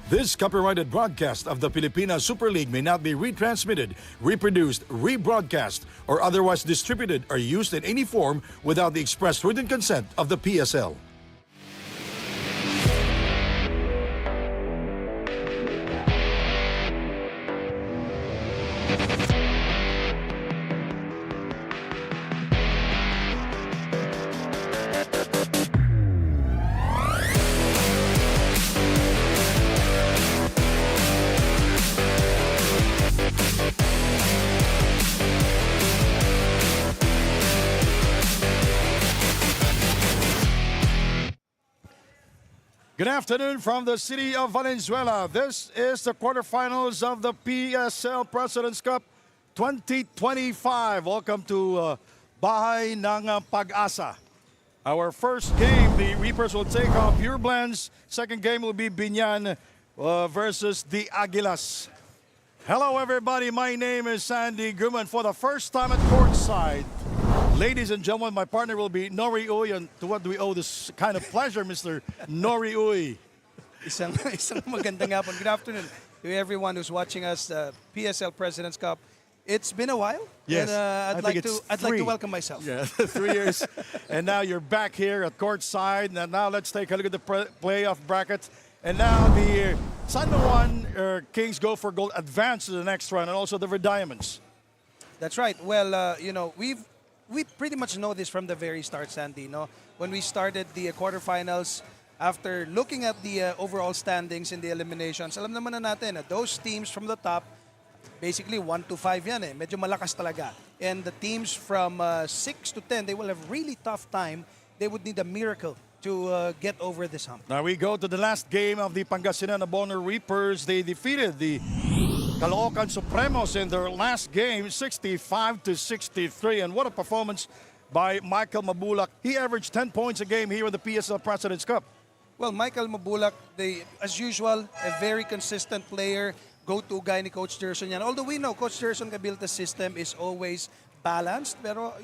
This copyrighted broadcast of the Pilipinas Super League may not be retransmitted, reproduced, rebroadcast, or otherwise distributed or used in any form without the express written consent of the PSL. Good afternoon from the city of Valenzuela. This is the quarterfinals of the PSL President's Cup 2025. Welcome to Bahayang Pagasa. Our first game, the Reapers will take on PUREBLENDS. Second game will be Binyan versus the Aguilas. Hello everybody, my name is Sandy Guman. For the first time at courtside, ladies and gentlemen, my partner will be Nori Uy. And to what do we owe this kind of pleasure, Mr. Nori Uy? Isang magandang hapon. Good afternoon to everyone who's watching us, PSL President's Cup. It's been a while. Yes, and I'd like to welcome myself. Yeah, 3 years. And now you're back here at courtside. And now let's take a look at the playoff bracket. And now the San Juan Kings go for gold, advance to the next round, and also the Diamonds. That's right. Well, we pretty much know this from the very start, Sandy. No, when we started the quarterfinals, after looking at the overall standings in the eliminations, alam naman na natin na those teams from the top, basically 1 to 5 yan eh. Medyo malakas talaga. And the teams from 6 to 10, they will have really tough time. They would need a miracle to get over this hump. Now we go to the last game of the Pangasinan Abono Reapers. They defeated the Caloocan Supremos in their last game, 65-63. And what a performance by Michael Mabulak. He averaged 10 points a game here in the PSL President's Cup. Well, Michael Mabulak, as usual, a very consistent player. Go-to guy ni Coach Gerson yan. Although we know Coach Gerson Cabilta's system is always balanced. Pero,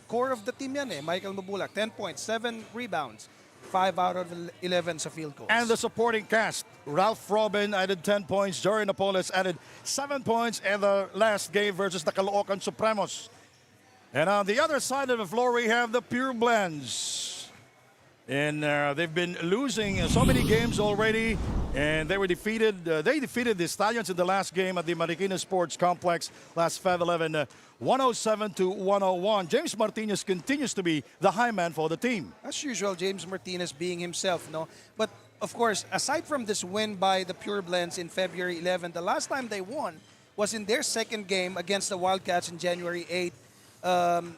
core of the team yan eh. Michael Mabulak, 10 points, 7 rebounds. 5 out of 11 sa field goals. And the supporting cast, Ralph Robin added 10 points, Jerry Napoles added 7 points in the last game versus the Caloocan Supremos. And on the other side of the floor, we have the PUREBLENDS. And they've been losing so many games already, and they were defeated. They defeated the Stallions in the last game at the Marquee Sports Complex last FEB 11, 107-101. James Martinez continues to be the high man for the team. As usual, James Martinez being himself, no? But of course, aside from this win by the PUREBLENDS in February 11, the last time they won was in their second game against the Wildcats in January 8.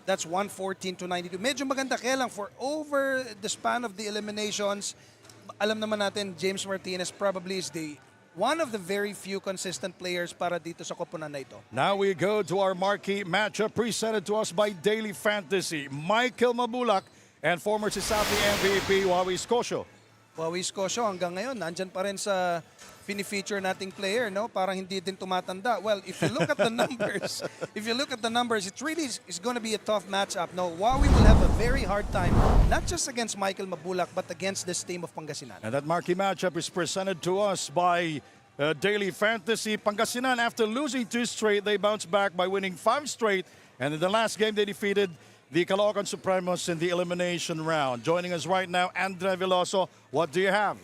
That's 114-92. Medyo maganda kaya lang for over the span of the eliminations. Alam naman natin, James Martinez probably is one of the very few consistent players para dito sa koponan na ito. Now we go to our marquee matchup presented to us by Daily Fantasy. Michael Mabulak and former Sisapi MVP Wawi Scosio. Wawi Scosio hanggang ngayon nandyan pa rin sa fini-feature nating player, no? Parang hindi din tumatanda. Well, if you look at the numbers, it really is going to be a tough matchup. No, Wawi will have a very hard time, not just against Michael Mabulak, but against this team of Pangasinan. And that marquee matchup is presented to us by Daily Fantasy. Pangasinan, after losing 2 straight, they bounced back by winning 5 straight. And in the last game, they defeated the Caloocan Supremos in the elimination round. Joining us right now, Andre Veloso. What do you have?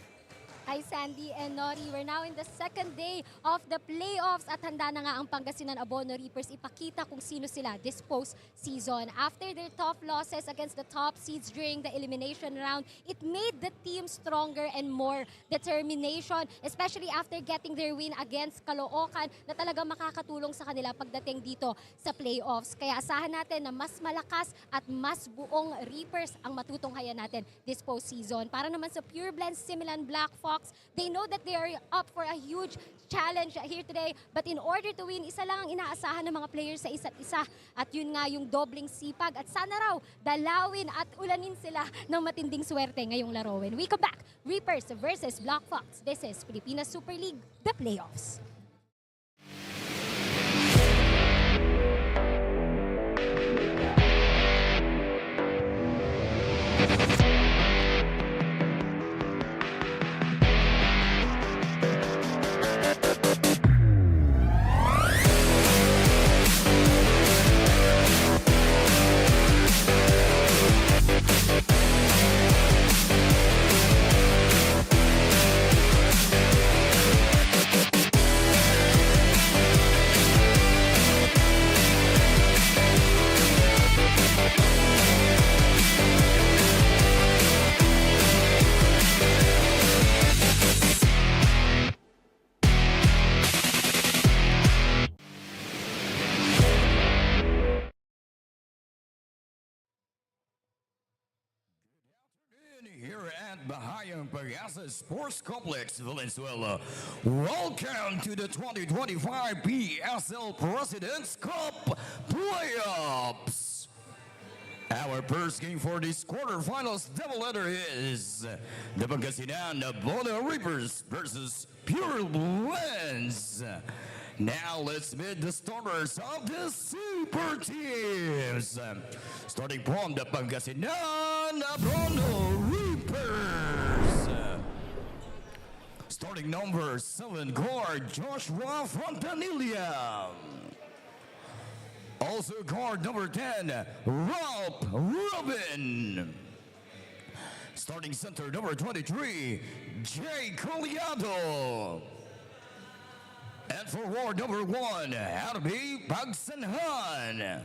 Hi Sandy and Nori, we're now in the second day of the playoffs at handa na nga ang Pangasinan Abono Reapers ipakita kung sino sila this post-season. After their tough losses against the top seeds during the elimination round, it made the team stronger and more determination, especially after getting their win against Caloocan na talagang makakatulong sa kanila pagdating dito sa playoffs. Kaya asahan natin na mas malakas at mas buong Reapers ang matutunghayan natin this post-season. Para naman sa PUREBLENDS, Similan Black Fox, they know that they are up for a huge challenge here today. But in order to win, isa lang ang inaasahan ng mga players sa isa't isa. At yun nga yung dobling sipag. At sana raw dalawin at ulanin sila ng matinding swerte ngayong laro. When we come back, Reapers versus Black Fox. This is Pilipinas Super League, the playoffs. at Bahayang Pagasa Sports Complex, Valenzuela. Welcome to the 2025 PSL President's Cup Playoffs. Our first game for this quarterfinals doubleheader is the Pangasinan Bono Reapers versus PUREBLENDS. Now let's meet the starters of the super teams. Starting from the Pangasinan Bono Reapers. Starting number 7 guard Joshua Fontanilla. Also guard number 10, Ralph Robin. Starting center number 23, Jay Collado. And forward number 1, Harvey Pagsanhan.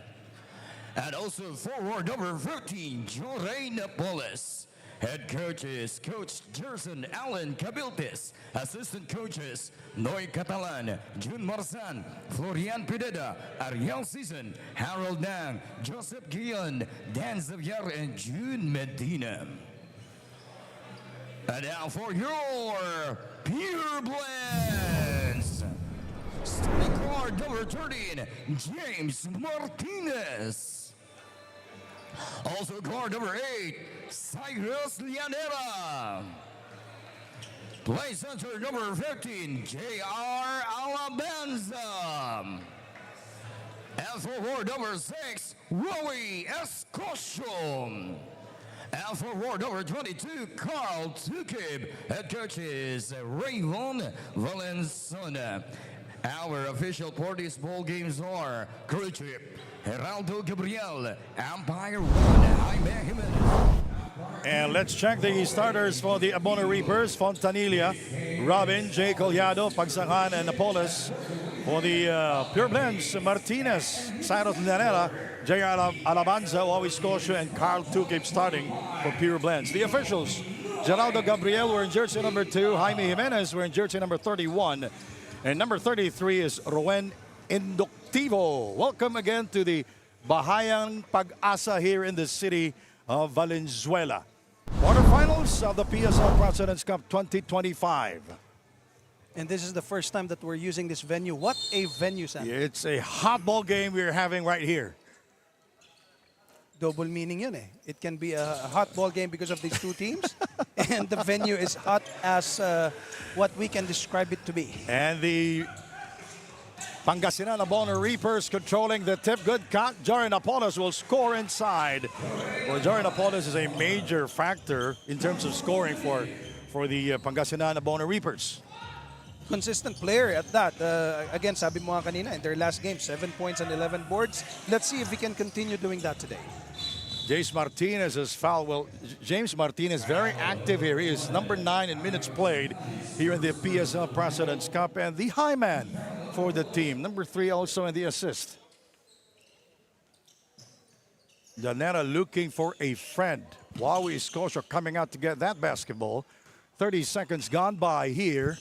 And also forward number 15, Jorge Napoles. Head coaches, Coach Jerson Allen Cabiltes. Assistant coaches, Noy Catalan, Jun Marsan, Florian Pineda, Ariel Season, Harold Nang, Joseph Guillen, Dan Xavier, and June Medina. And now for your PUREBLENDS. Starting guard number 13, James Martinez. Also guard number 8, Cyrus Llanera. Play center number 15, J.R. Alabanza. And forward number 6, Roy Escosio. And forward number 22, Carl Tukib. Head coaches, Raymond Valenzuela. Our official for these ball games are Crew Trip, Geraldo Gabriel, Empire 1, Jaime Jimenez. And let's check the starters for the Abono Reapers. Fontanilla, Robin, Jay Collado, Pagsanhan, and Napoles. For the PUREBLENDS, Martinez, Cyrus Llanera, J.R. Alabanza, Owie Scotia, and Carl Tukib starting for PUREBLENDS. The officials, Geraldo Gabriel wearing jersey number 2, Jaime Jimenez wearing jersey number 31, and number 33 is Rowen Inductivo. Welcome again to the Bahayang Pagasa here in the city of Valenzuela. Quarterfinals of the PSL President's Cup 2025. And this is the first time that we're using this venue. What a venue, Sam. It's a hot ball game we're having right here. Double meaning yun eh. It can be a hot ball game because of these two teams. And the venue is hot as what we can describe it to be. And the Pangasinan Abono Reapers controlling the tip. Good cut. Jory Napoles will score inside. Well, Jory Napoles is a major factor in terms of scoring for the Pangasinan Abono Reapers. Consistent player at that. Again, sabi mo nga kanina, in their last game, 7 points and 11 boards. Let's see if we can continue doing that today. James Martinez is foul. Well, James Martinez very active here. He is number 9 in minutes played here in the PSL President's Cup and the high man for the team. Number 3 also in the assist. Llanera looking for a friend. Owie Scotia coming out to get that basketball. 30 seconds gone by here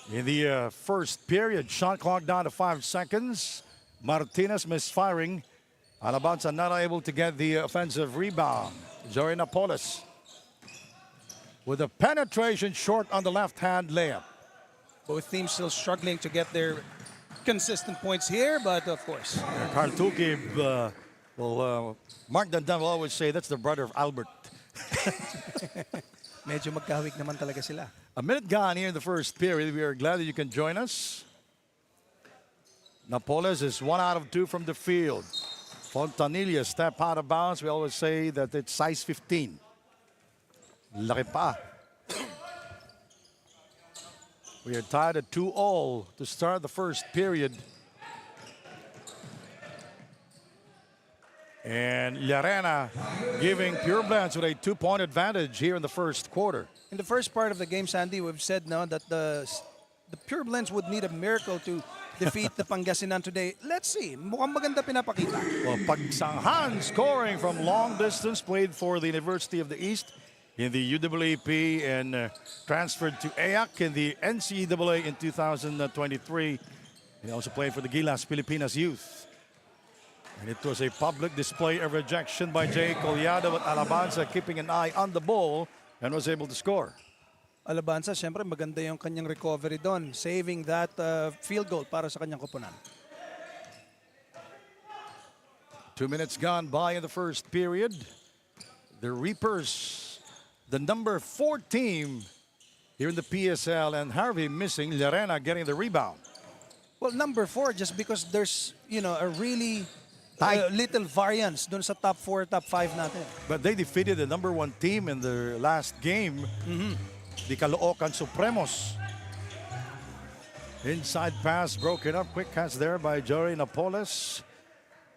in the first period. Shot clock down to 5 seconds. Martinez misfiring. Alabanza not able to get the offensive rebound. Jory Napoles with a penetration short on the left-hand layup. Both teams still struggling to get their consistent points here, but of course. Carl Tukib, Mark Dandan will always say that's the brother of Albert. Medyo magkahawig naman talaga sila. A minute gone here in the first period. We are glad that you can join us. Napoles is 1 out of 2 from the field. Fontanilla step out of bounds. We always say that it's size 15. Laki pa. We are tied at 2-all to start the first period. And Llarena giving PUREBLENDS with a 2-point advantage here in the first quarter. In the first part of the game, Sandy, we've said now that the PUREBLENDS would need a miracle to defeat the Pangasinan today. Let's see. Mukhang maganda pinapakita. Well, Pagsanhan scoring from long distance, played for the University of the East in the UAAP and transferred to AAC in the NCAA in 2023. He also played for the Gilas Pilipinas Youth. And it was a public display of rejection by Jay Collado, but Alabanza keeping an eye on the ball and was able to score. Alabanza, syempre maganda yung kanyang recovery doon, saving that field goal para sa kanyang koponan. 2 minutes gone by in the first period. The Reapers, the number 4 team here in the PSL, and Harvey missing, Llerena getting the rebound. Well, number 4, just because there's, a really Tight. little variance dun sa top 4, top 5 natin. But they defeated the number 1 team in the last game, the Caloocan Supremos. Inside pass broken up, quick catch there by Jory Napoles.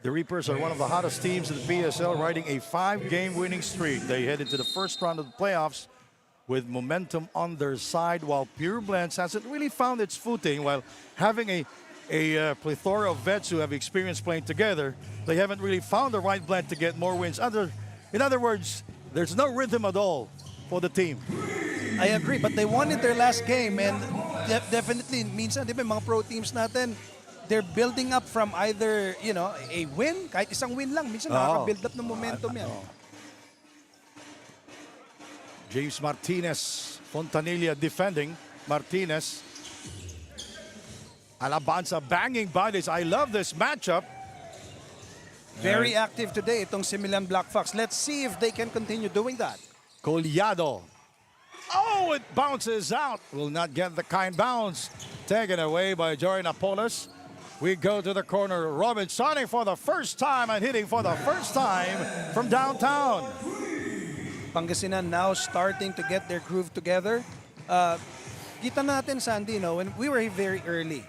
The Reapers are one of the hottest teams in the PSL, riding a 5-game winning streak. They head into the first round of the playoffs with momentum on their side, while Pureblends hasn't really found its footing. While having a plethora of vets who have experience playing together, they haven't really found the right blend to get more wins. In other words, there's no rhythm at all for the team. I agree, but they won in their last game, and definitely, minsan, di ba, mga pro teams natin, they're building up from either, a win, kahit isang win lang, minsan nakaka-build up ng momentum yan. James Martinez, Fontanilla defending. Martinez. Alabanza banging bodies. I love this matchup. Very active today, itong Similan Black Fox. Let's see if they can continue doing that. Collado. Oh, it bounces out. Will not get the kind bounce. Taken away by Jory Napoles. We go to the corner. Robinson for the first time and hitting for the first time from downtown. Pangasinan now starting to get their groove together. Kita natin, Sandy, when we were very early,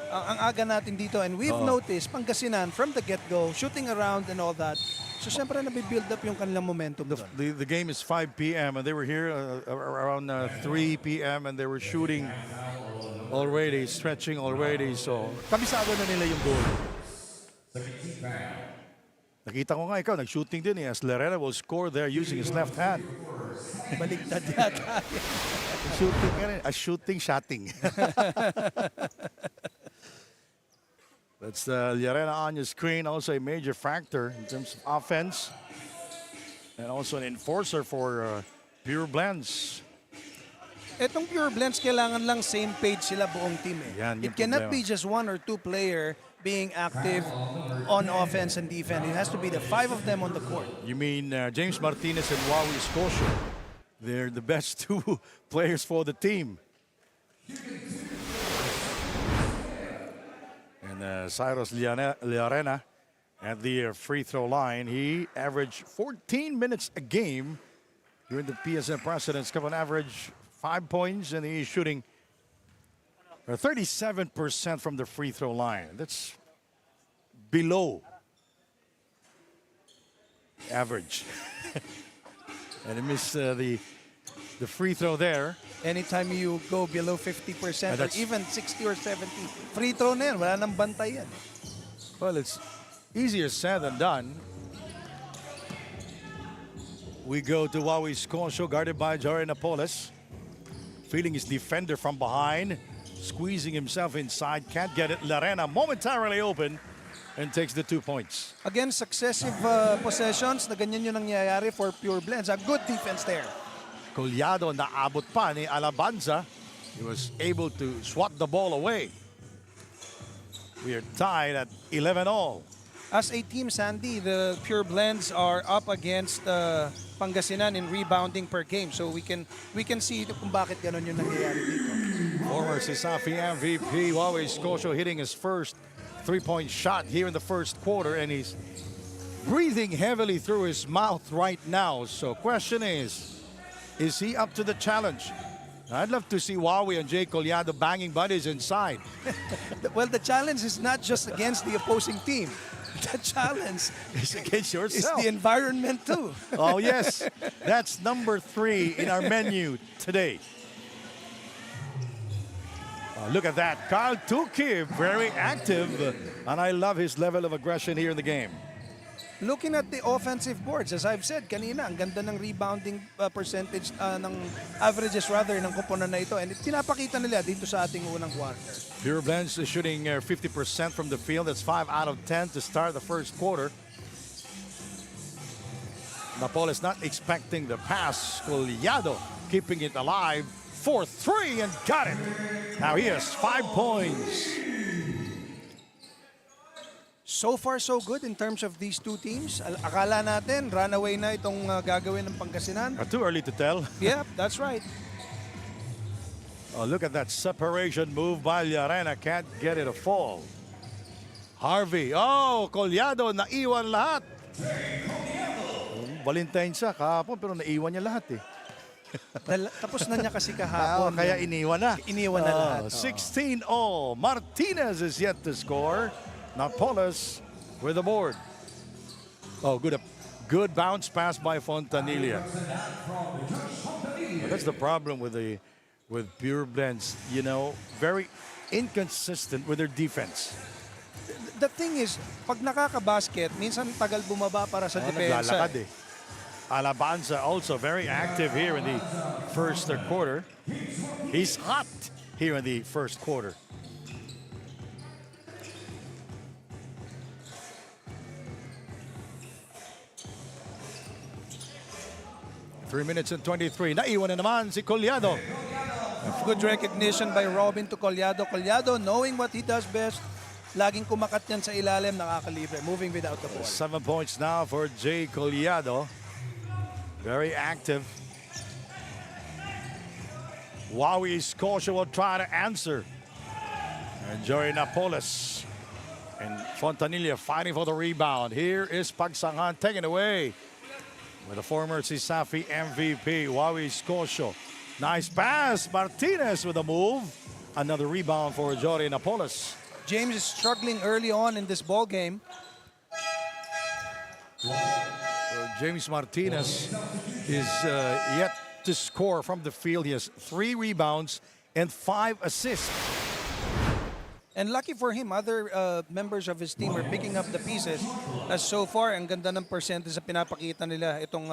ang aga natin dito, and we've noticed Pangasinan from the get-go, shooting around and all that. So, syempre, nabibuild up yung kanilang momentum doon. The game is 5 p.m. and they were here around 3 p.m. and they were shooting already, stretching already. So, kabisado na nila yung goal. Nakita ko nga ikaw, nag-shooting din as Llerena will score there using his left hand. Baligtad yata. Shooting. That's Llerena on your screen, also a major factor in terms of offense. And also an enforcer for Pureblends. Etong Pureblends, kailangan lang same page sila buong team. Yan, It yung cannot problema. be just 1 or 2 player being active on offense and defense. It has to be the 5 of them on the court. You mean James Martinez and Wawi Scotia? They're the best 2 players for the team. And Cyrus Llerena at the free throw line. He averaged 14 minutes a game during the PSL Presidents Cup, on average 5 points, and he's shooting 37% from the free throw line. That's below average. And he missed the free throw there. Anytime you go below 50% or even 60 or 70, free throw na yan. Wala nang bantay yan. Well, it's easier said than done. We go to Wawi Scotia, guarded by Jory Napoles. Feeling his defender from behind. Squeezing himself inside. Can't get it. Llerena momentarily open and takes the 2 points. Again, successive possessions na ganyan yung nangyayari for Pureblends. A good defense there. Collado naabot pa ni Alabanza. He was able to swat the ball away. We are tied at 11-all. As a team, Sandy, the Pureblends are up against Pangasinan in rebounding per game. So we can see kung bakit ganun yung nangyayari dito. Former Sisafi MVP Wawi Scotia hitting his first 3-point shot here in the first quarter, and he's breathing heavily through his mouth right now. So question is he up to the challenge? I'd love to see Wawi and Jay Collado banging buddies inside. Well, the challenge is not just against the opposing team. The challenge It's against is yourself. the environment too. Oh, yes. That's number 3 in our menu today. Look at that. Carl Tukib, very active. And I love his level of aggression here in the game. Looking at the offensive boards, as I've said kanina, ang ganda ng rebounding percentage ng averages rather ng koponan na ito. And pinapakita nila dito sa ating unang quarter. Pureblends is shooting 50% from the field. That's 5 out of 10 to start the first quarter. Napoles not expecting the pass. Collado keeping it alive. 4-3 and got it. Now he has 5 points. So far, so good in terms of these two teams. Akala natin, runaway na itong gagawin ng Pangasinan. Too early to tell. Yep, that's right. Oh, look at that separation move by Llarena. Can't get it to fall. Harvey. Oh, Collado naiwan lahat. Valentine siya kahapon pero naiwan niya lahat eh. Tapos na niya kasi kahapon. Kaya iniwan na. Iniwan na lahat. 16 all. Martinez is yet to score. Napoles with the board. Oh, good bounce pass by Fontanilla. That's the problem with Pureblends. You know, very inconsistent with their defense. The thing is, pag nakaka-basket, minsan tagal bumaba para sa depensa. Naglalakad eh. Alabanza also very active here in the first quarter. He's hot here in the first quarter. Three minutes and 23. Naiwan na naman si Collado. Good recognition by Robin to Collado. Collado, knowing what he does best, laging kumakat yan sa ilalim, nakakalibre, moving without the ball. 7 points now for Jay Collado. Very active. Wawi Scotia will try to answer. And Joey Napoles and Fontanilla fighting for the rebound. Here is Pagsangan taken away with the former Sisafi MVP, Wawi Scotia. Nice pass. Martinez with a move. Another rebound for Jory Napoles. James is struggling early on in this ball game. James Martinez is yet to score from the field. He has 3 rebounds and 5 assists. And lucky for him, other members of his team are picking up the pieces. As so far, ang ganda ng percentage na pinapakita nila itong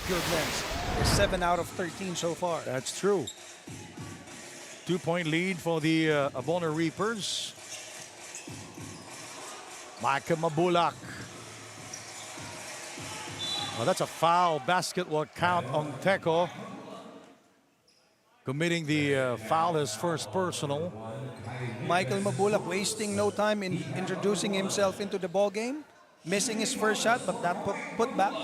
Pureblends. 7 out of 13 so far. That's true. 2-point lead for the Abono Reapers. Micah Mabulak. Oh, that's a foul. Basket will count on Teco. Committing the foul, his first personal. Michael Mabulak wasting no time in introducing himself into the ball game. Missing his first shot, but that put back.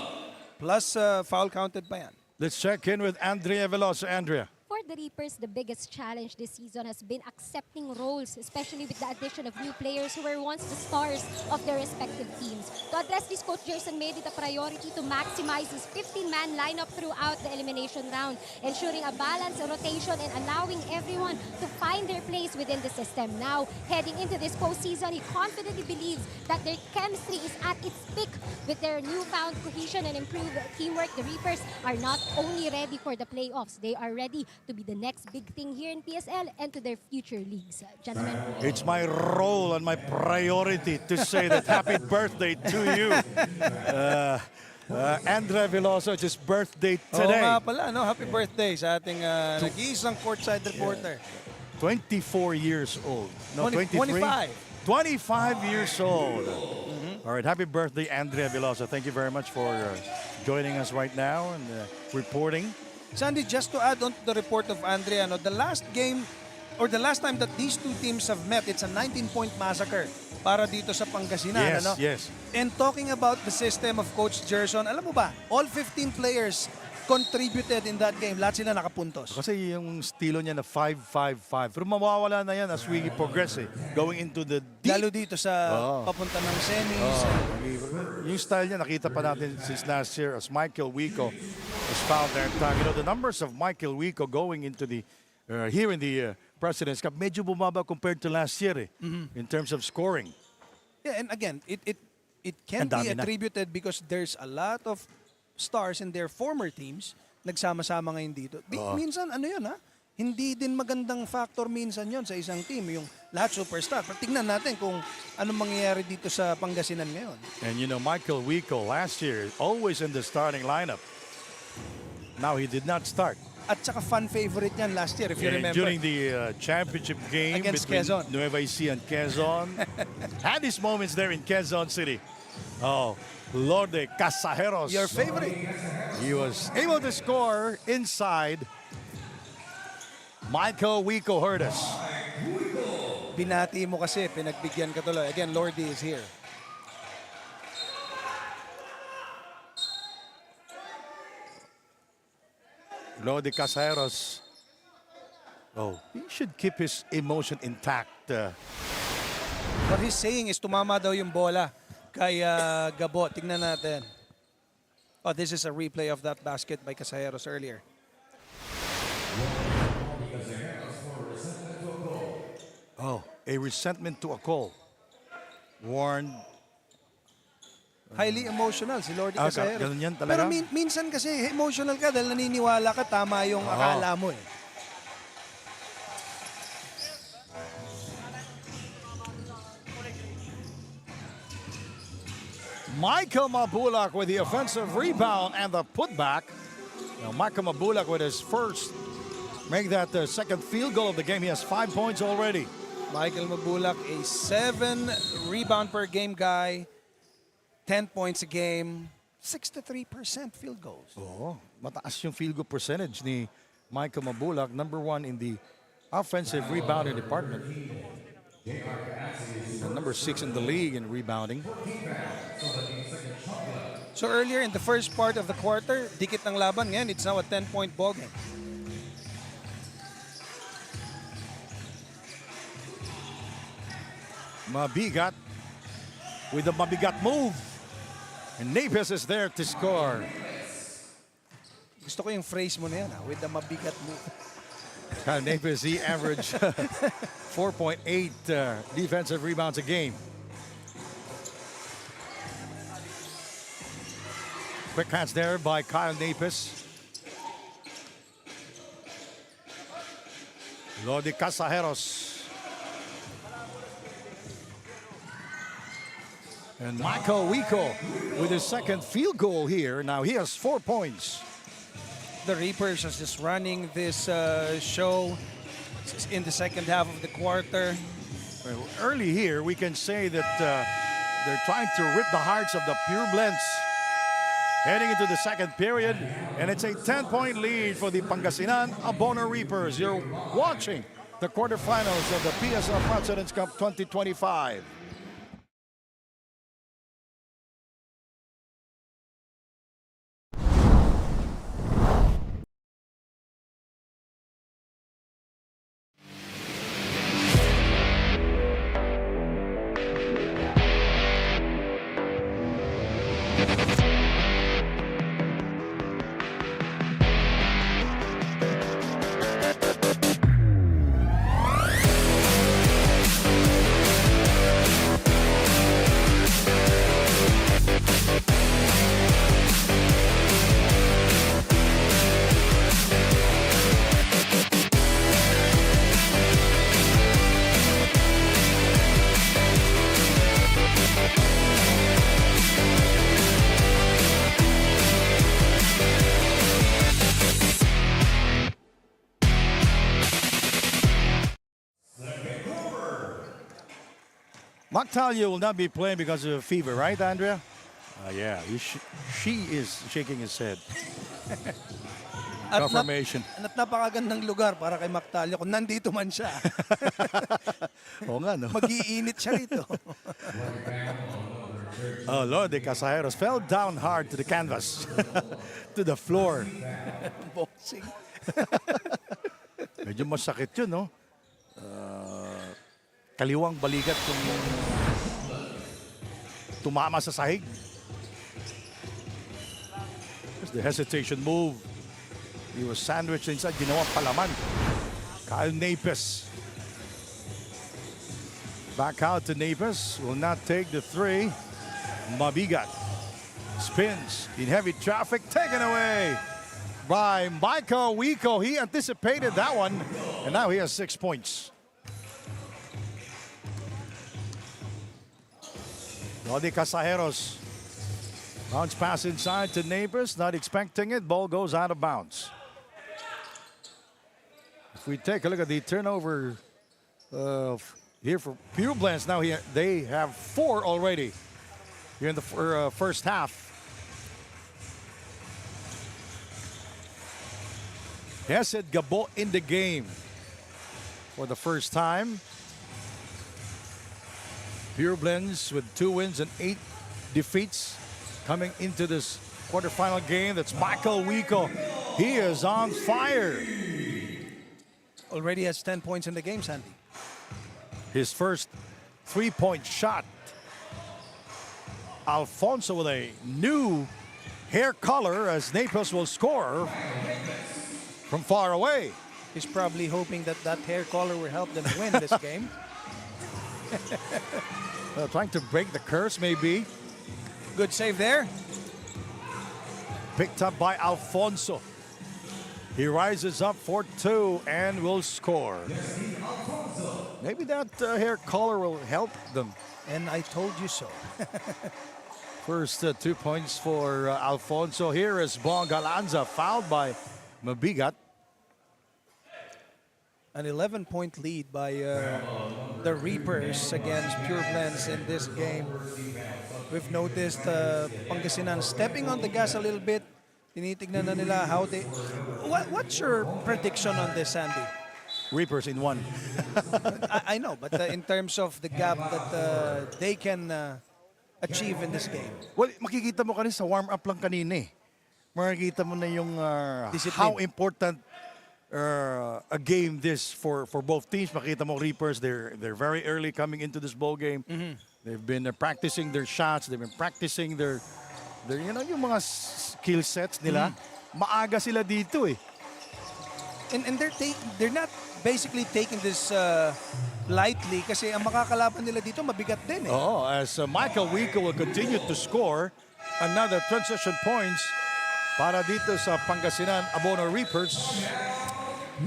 Plus, foul counted pa yan. Let's check in with Andrea Veloso. Andrea. For the Reapers, the biggest challenge this season has been accepting roles, especially with the addition of new players who were once the stars of their respective teams. To address this, Coach Gerson made it a priority to maximize his 15-man lineup throughout the elimination round, ensuring a balanced rotation and allowing everyone to find their place within the system. Now, heading into this postseason, he confidently believes that their chemistry is at its peak. With their newfound cohesion and improved teamwork, the Reapers are not only ready for the playoffs, they are ready to be the next big thing here in PSL and to their future leagues. Gentlemen. It's my role and my priority to say that happy birthday to you. Andrea Veloso, just birthday today. Oo nga pala, no? Happy birthday sa ating nag-iisang courtside reporter. 24 years old. No, 25. 25 years old. All right, happy birthday, Andrea Veloso. Thank you very much for joining us right now and reporting. Sandy, just to add on to the report of Andrea, no, the last game or the last time that these two teams have met, it's a 19-point massacre para dito sa Pangasinan. Yes, ano? yes. And talking about the system of Coach Gerson, alam mo ba, all 15 players contributed in that game. Lahat sila nakapuntos. Kasi yung estilo niya na 5-5-5. Pero mawawala na yan as we progress eh. Going into the deep. Lalo dito sa papunta ng semis. Yung style niya, nakita pa natin since last year as Michael Wico was found there. You know, the numbers of Michael Wico going into the, here in the President's Cup, medyo bumaba compared to last year eh, in terms of scoring. Yeah, and again, it can be attributed because there's a lot of stars in their former teams nagsama-sama ngayon dito. Minsan, ano yun ha? hindi din magandang factor minsan yon sa isang team, yung lahat superstar. Pero tingnan natin kung anong mangyayari dito sa Pangasinan ngayon. And you know, Michael Wico last year, always in the starting lineup. Now he did not start. At saka fan favorite niyan last year, if you remember. During the championship game Against between Quezon. Nueva Ecija and Quezon. Had his moments there in Quezon City. Oh, Lord de Casajeros. Your favorite. He was able to score inside. Michael Wico heard us. Binati mo kasi, pinagbigyan ka tuloy. Again, Lordy is here. Lord de Casajeros. Oh, he should keep his emotion intact. What he's saying is tumama daw yung bola kay Gabo. Tingnan natin. Oh, this is a replay of that basket by Casajeros earlier. Oh, a resentment to a call. Warned. Highly emotional si Lordy Casajeros. ganun yan talaga? Pero minsan kasi emotional ka dahil naniniwala ka tama yung akala mo eh. Michael Mabulak with the offensive rebound and the putback. Now Michael Mabulak with his first, make that the second field goal of the game. He has 5 points already. Michael Mabulak, a 7 rebound per game guy, 10 points a game, 63% field goals. Oh, mataas yung field goal percentage ni Michael Mabulak, number 1 in the offensive rebounding department. And number 6 in the league in rebounding. So earlier in the first part of the quarter, dikit ng laban. Ngayon, it's now a 10-point ball game. Mabigat with the mabigat move. And Napes is there to score. Gusto ko yung phrase mo na yan, with the mabigat move. Kyle Napes, he averaged 4.8 defensive rebounds a game. Quick hands there by Kyle Napes. Lodi Casajeros. And Michael Wico with his second field goal here. Now he has 4 points. The Reapers are just running this show in the second half of the quarter. Well, early here, we can say that they're trying to rip the hearts of the Pureblends. Heading into the second period, and it's a 10-point lead for the Pangasinan Abono Reapers. You're watching the quarterfinals of the PSL President's Cup 2025. Mactalia will not be playing because of a fever, right, Andrea? Yeah, she is shaking his head. Confirmation. At napakagandang lugar para kay Mactalia kung nandito man siya. Oo nga, no? Mag-iinit siya rito. Oh, Lord, the Casajeros fell down hard to the canvas, to the floor. Boxing. Medyo masakit yun, no? Kaliwang balikat kung tumama sa sahig. There's the hesitation move. He was sandwiched inside, ginawang palaman. Kyle Napes. Back out to Napes. Will not take the three. Mabigat. Spins in heavy traffic. Taken away by Michael Wico. He anticipated that one, and now he has 6 points. Lodi Casajeros. Bounce pass inside to Neighbors, not expecting it. Ball goes out of bounds. If we take a look at the turnover here for Pureblends, now they have 4 already here in the first half. Hesed Gabo in the game for the first time. Pureblends with 2 wins and 8 defeats coming into this quarterfinal game. That's Michael Wico. He is on fire. Already has 10 points in the game, Sandy. His first 3-point shot. Alfonso with a new hair color as Naples will score from far away. He's probably hoping that that hair color will help them win this game. Trying to break the curse, maybe. Good save there. Picked up by Alfonso. He rises up for 2 and will score. Maybe that hair color will help them. And I told you so. First 2 points for Alfonso. Here is Bongalanza, fouled by Mabigat. An 11-point lead by the Reapers against Pureblends in this game. We've noticed Pangasinan stepping on the gas a little bit. Tinitignan na nila how they... What's your prediction on this, Sandy? Reapers in 1. I know, but in terms of the gap that they can achieve in this game. Well, makikita mo kanina sa warm-up lang kanina eh. Makikita mo na yung how important a game this for both teams. Makita mo Reapers, they're very early coming into this ball game. They've been practicing their shots, they've been practicing their yung mga skill sets nila. Maaga sila dito eh. And they're not basically taking this lightly kasi ang makakalaban nila dito mabigat din eh. Oh, as Michael Wico will continue to score another transition points para dito sa Pangasinan Abono Reapers.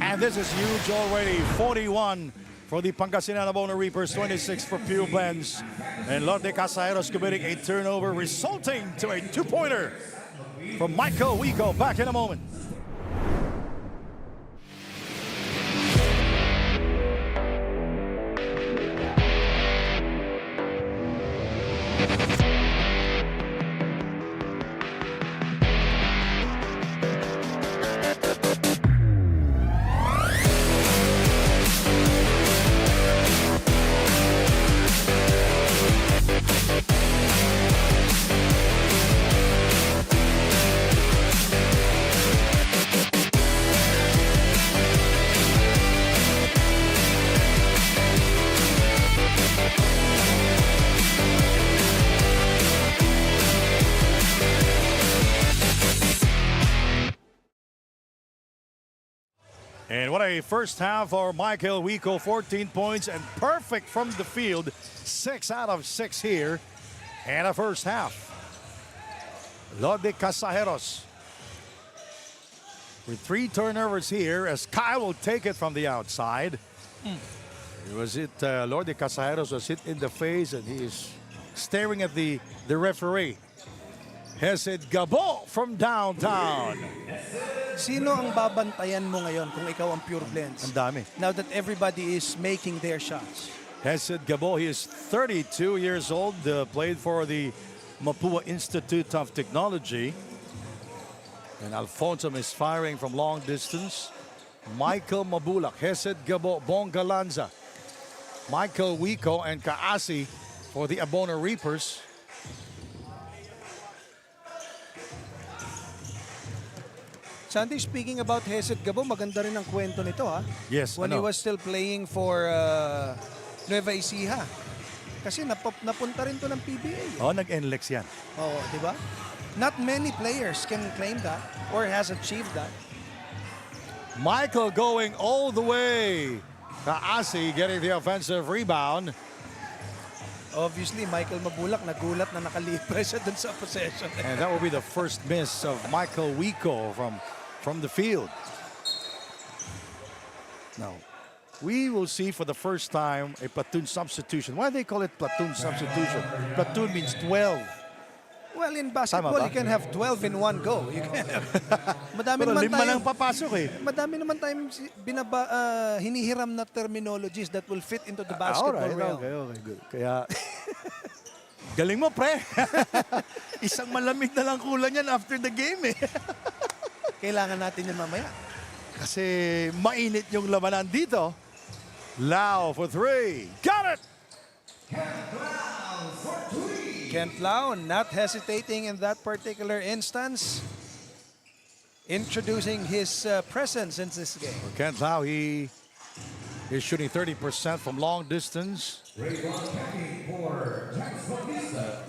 And this is huge already. 41 for the Pangasinan Abono Reapers, 26 for Pureblends. And Lorde Casajeros committing a turnover, resulting to a 2-pointer from Michael Wico. Back in a moment. And what a first half for Michael Wico, 14 points and perfect from the field. 6 out of 6 here. And a first half. Lorde Casajeros with 3 turnovers here as Kyle will take it from the outside. Lorde Casajeros was hit in the face and he is staring at the referee. Hesed Gabo from downtown. Sino ang babantayan mo ngayon kung ikaw ang Pureblends? Ang dami. Now that everybody is making their shots. Hesed Gabo, he is 32 years old, played for the Mapua Institute of Technology. And Alfonso is firing from long distance. Michael Mabulak, Hesed Gabo, Bongalanza, Michael Wico, and Kaasi for the Abono Reapers. Sandy, speaking about Hesed Gabo, maganda rin ang kwento nito ha. Yes, When he was still playing for Nueva Ecija. Kasi napunta rin to ng PBA. Oh, nag-NLEX yan. Oo, di ba? Not many players can claim that or has achieved that. Michael going all the way. Kaasi getting the offensive rebound. Obviously, Michael Mabulak nagulat na nakalibre siya dun sa possession. And that will be the first miss of Michael Wico from from the field. Now, we will see for the first time a platoon substitution. Why do they call it platoon substitution? Platoon means 12. Well, in basketball, ba? you can have 12 in one go. You can madami Pero naman 5 lang papasok eh. madami naman tayong hinihiram na terminologies that will fit into the basketball Alright, realm. okay, good. Kaya, galing mo, pre. Isang malamig na lang kulang yan after the game eh. Kailangan natin yan mamaya. Kasi mainit yung labanan dito. Lau for 3. Got it! Kent Lau not hesitating in that particular instance. Introducing his presence in this game. Kent Lau, he is shooting 30% from long distance.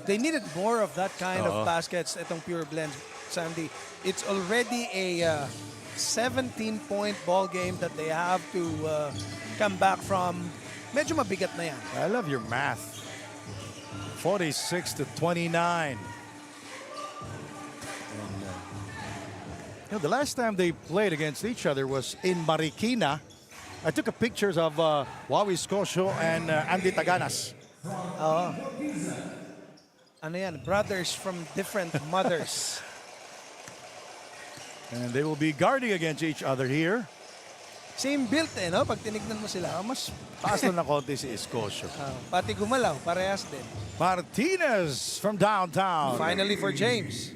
They needed more of that kind of baskets itong Pure Blends, Sandy. It's already a 17-point ball game that they have to come back from. Medyo mabigat na yan. I love your math. 46 to 29. And, the last time they played against each other was in Marquee. I took a pictures of Wawi Scosio and Andy Taganas. Ano yan? Brothers from different mothers. And they will be guarding against each other here. Same build no? Pag tinignan mo sila. Mas taas lang na konti si Escosio. Pati gumalaw, parehas din. Martinez from downtown. Finally for James.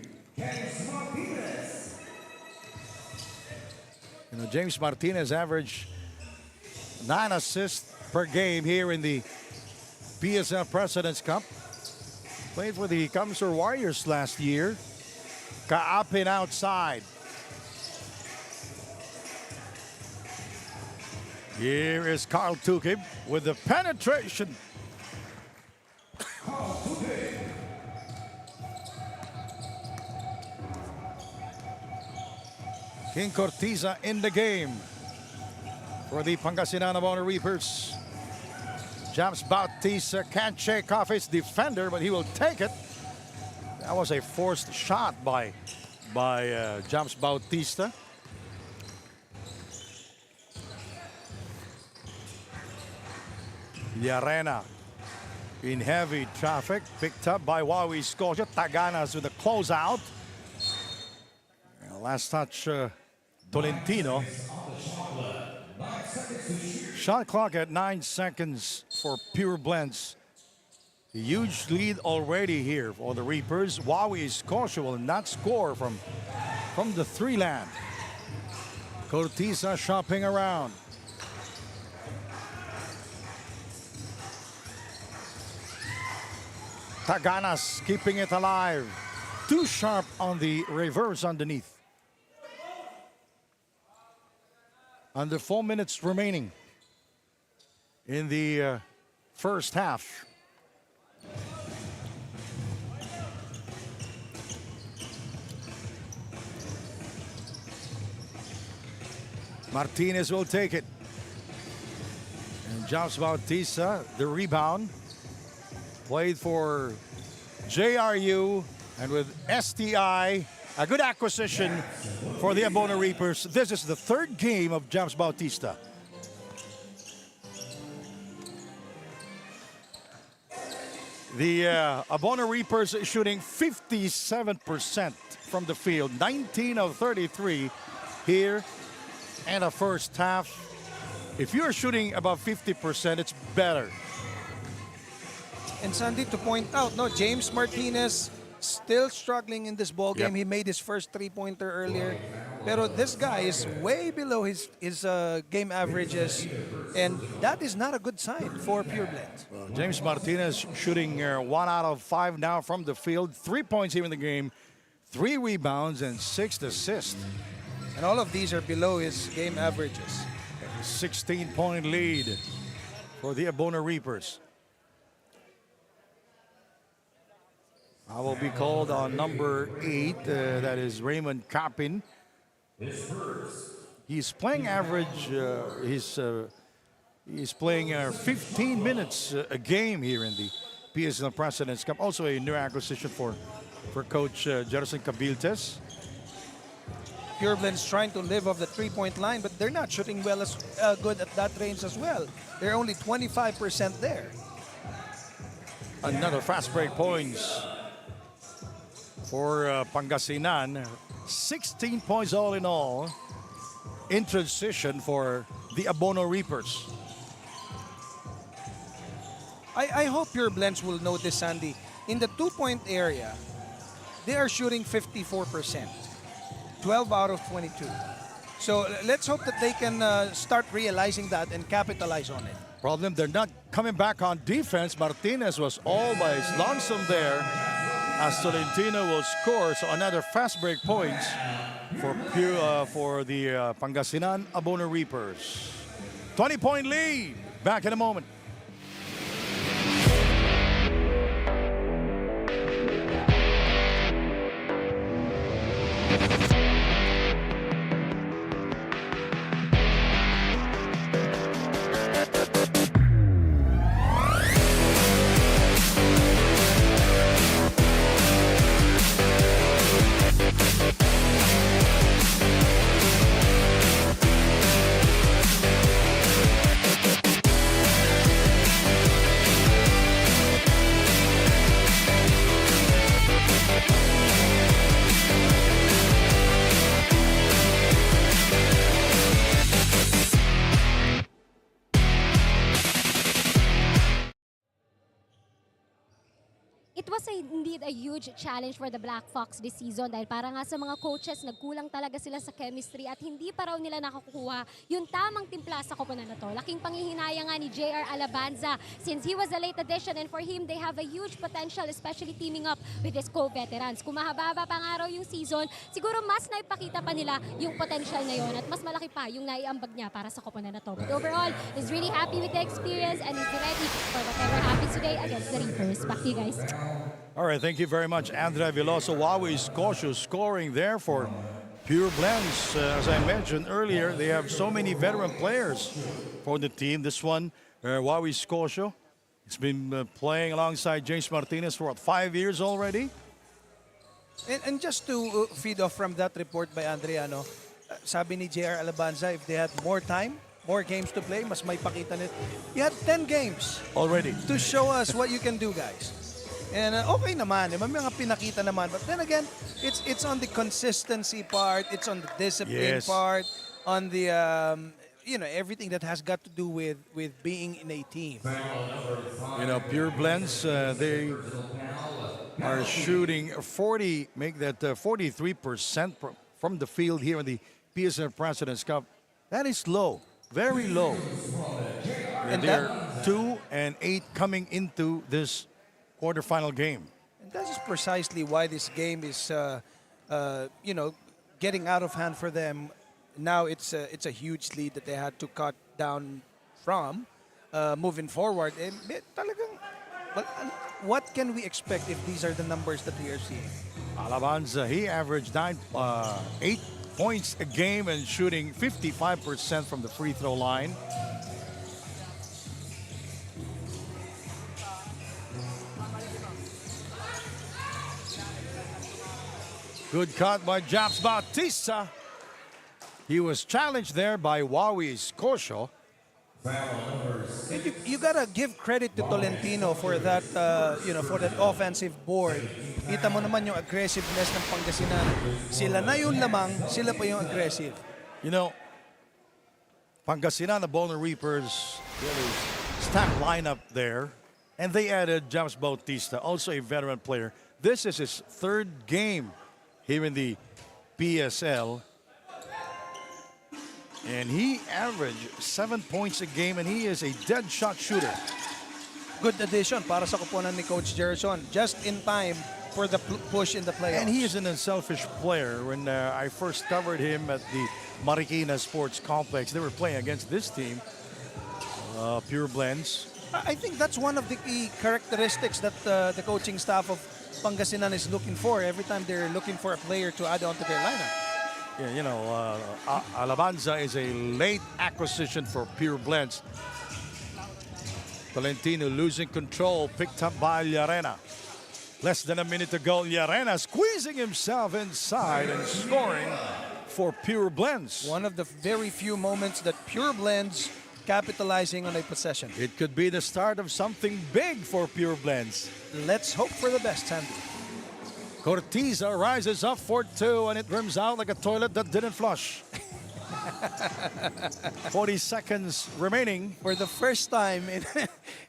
James Martinez averaged 9 assists per game here in the PSL President's Cup. Played for the Kamsur Warriors last year. Kaapin outside. Here is Carl Tukib with the penetration. King Cortiza in the game for the Pangasinan Abona Reapers. James Bautista can't shake off his defender, but he will take it. That was a forced shot by James Bautista. The arena in heavy traffic, picked up by Wawi Scotia. Taganas with a closeout. Last touch, Tolentino. Shot clock at 9 seconds for Pure Blends. A huge lead already here for the Reapers. Wawi Scotia will not score from the three-land. Cortiza shopping around. Taganas keeping it alive. Too sharp on the reverse underneath. Under 4 minutes remaining in the first half. Martinez will take it. And James Bautista, the rebound. Played for JRU and with STI. A good acquisition for the Abona Reapers. This is the third game of James Bautista. The Abona Reapers shooting 57% from the field. 19 of 33 here in the first half. If you're shooting above 50%, it's better. And Sandy, to point out, no, James Martinez still struggling in this ball game. Yep. He made his first three-pointer earlier. Pero this guy is way below his game averages. And that is not a good sign for Pure Blends. James Martinez shooting 1 out of 5 now from the field. 3 points here in the game. 3 rebounds and 6 assists. And all of these are below his game averages. 16-point lead for the Abona Reapers. I will be called on number 8. That is Raymond Capin. He's playing average. He's playing 15 minutes a game here in the PSL President's Cup. Also a new acquisition for Coach Jerson Cabiltes. Pureblend's trying to live off the three-point line, but they're not shooting well as good at that range as well. They're only 25% there. Another fast break points for Pangasinan. 16 points all in all in transition for the Abono Reapers. I hope Pureblends will notice, Sandy. In the two-point area, they are shooting 54%. 12 out of 22. So let's hope that they can start realizing that and capitalize on it. Problem, they're not coming back on defense. Martinez was all by his lonesome there as Tolentino will score. So another fast break points for the Pangasinan Abono Reapers. 20-point lead. Back in a moment. It was indeed a huge challenge for the Black Fox this season dahil para nga sa mga coaches, nagkulang talaga sila sa chemistry at hindi pa raw nila nakakuha yung tamang timpla sa koponan na to. Laking panghihinayang nga ni JR Alabanza since he was a late addition and for him, they have a huge potential especially teaming up with his co-veterans. Kung mahababa pa nga raw yung season, siguro mas naipakita pa nila yung potential na yun at mas malaki pa yung naiambag niya para sa koponan na to. But overall, he's really happy with the experience and he's ready for whatever happens today against the Reapers. Back to you guys. All right, thank you very much, Andrea Veloso. Wawi's cautious scoring there for Pureblends. As I mentioned earlier, they have so many veteran players for the team. This one, Wawi's Scotia, it's been playing alongside James Martinez for what, 5 years already? And just to feed off from that report by Andrea, sabi ni JR Alabanza, if they had more time, more games to play, mas may pakita nito. You had 10 games Already. to show us what you can do, guys. And okay naman, may mga pinakita naman. But then again, it's on the consistency part, it's on the discipline Yes. part, on the everything that has got to do with being in a team. Pureblends, they are shooting 43% from the field here in the PSL President's Cup. That is low, very low. And they're 2-8 coming into this quarterfinal game. And that is precisely why this game is, getting out of hand for them. Now it's a huge lead that they had to cut down from moving forward. And talagang, what can we expect if these are the numbers that we are seeing? Alabanza, he averaged 8 points a game and shooting 55% from the free throw line. Good cut by Japs Bautista. He was challenged there by Wawi's Kosho. And you gotta give credit to Tolentino for that, for that offensive board. Kita mo naman yung aggressiveness ng Pangasinan. Sila na yung lamang, sila pa yung aggressive. Pangasinan, the Abono Reapers, really stacked lineup there. And they added James Bautista, also a veteran player. This is his third game here in the PSL. And he averaged 7 points a game, and he is a dead shot shooter. Good addition para sa koponan ni Coach Gerson. Just in time for the push in the playoffs. And he is an unselfish player. When I first covered him at the Marquee Sports Complex, they were playing against this team, Pureblends. I think that's one of the key characteristics that the coaching staff of Pangasinan is looking for every time they're looking for a player to add on to their lineup. Yeah, Alabanza is a late acquisition for Pureblends. Tolentino losing control, picked up by Llarena. Less than a minute to go. Llarena squeezing himself inside and scoring for Pure Blends. One of the very few moments that Pure Blends capitalizing on a possession. It could be the start of something big for Pure Blends. Let's hope for the best, Sandy. Cortiza rises up for 2 and it rims out like a toilet that didn't flush. 40 seconds remaining. For the first time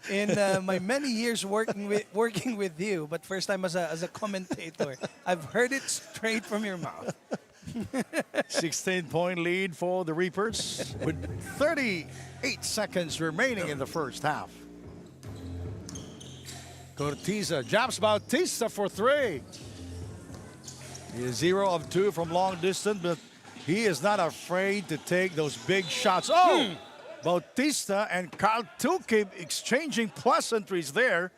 in my many years working with you, but first time as a commentator, I've heard it straight from your mouth. 16-point lead for the Reapers with 38 seconds remaining in the first half. Cortiza jabs Bautista for 3. He is 0 of 2 from long distance, but he is not afraid to take those big shots. Oh! Bautista and Carl Tukib exchanging pleasantries there.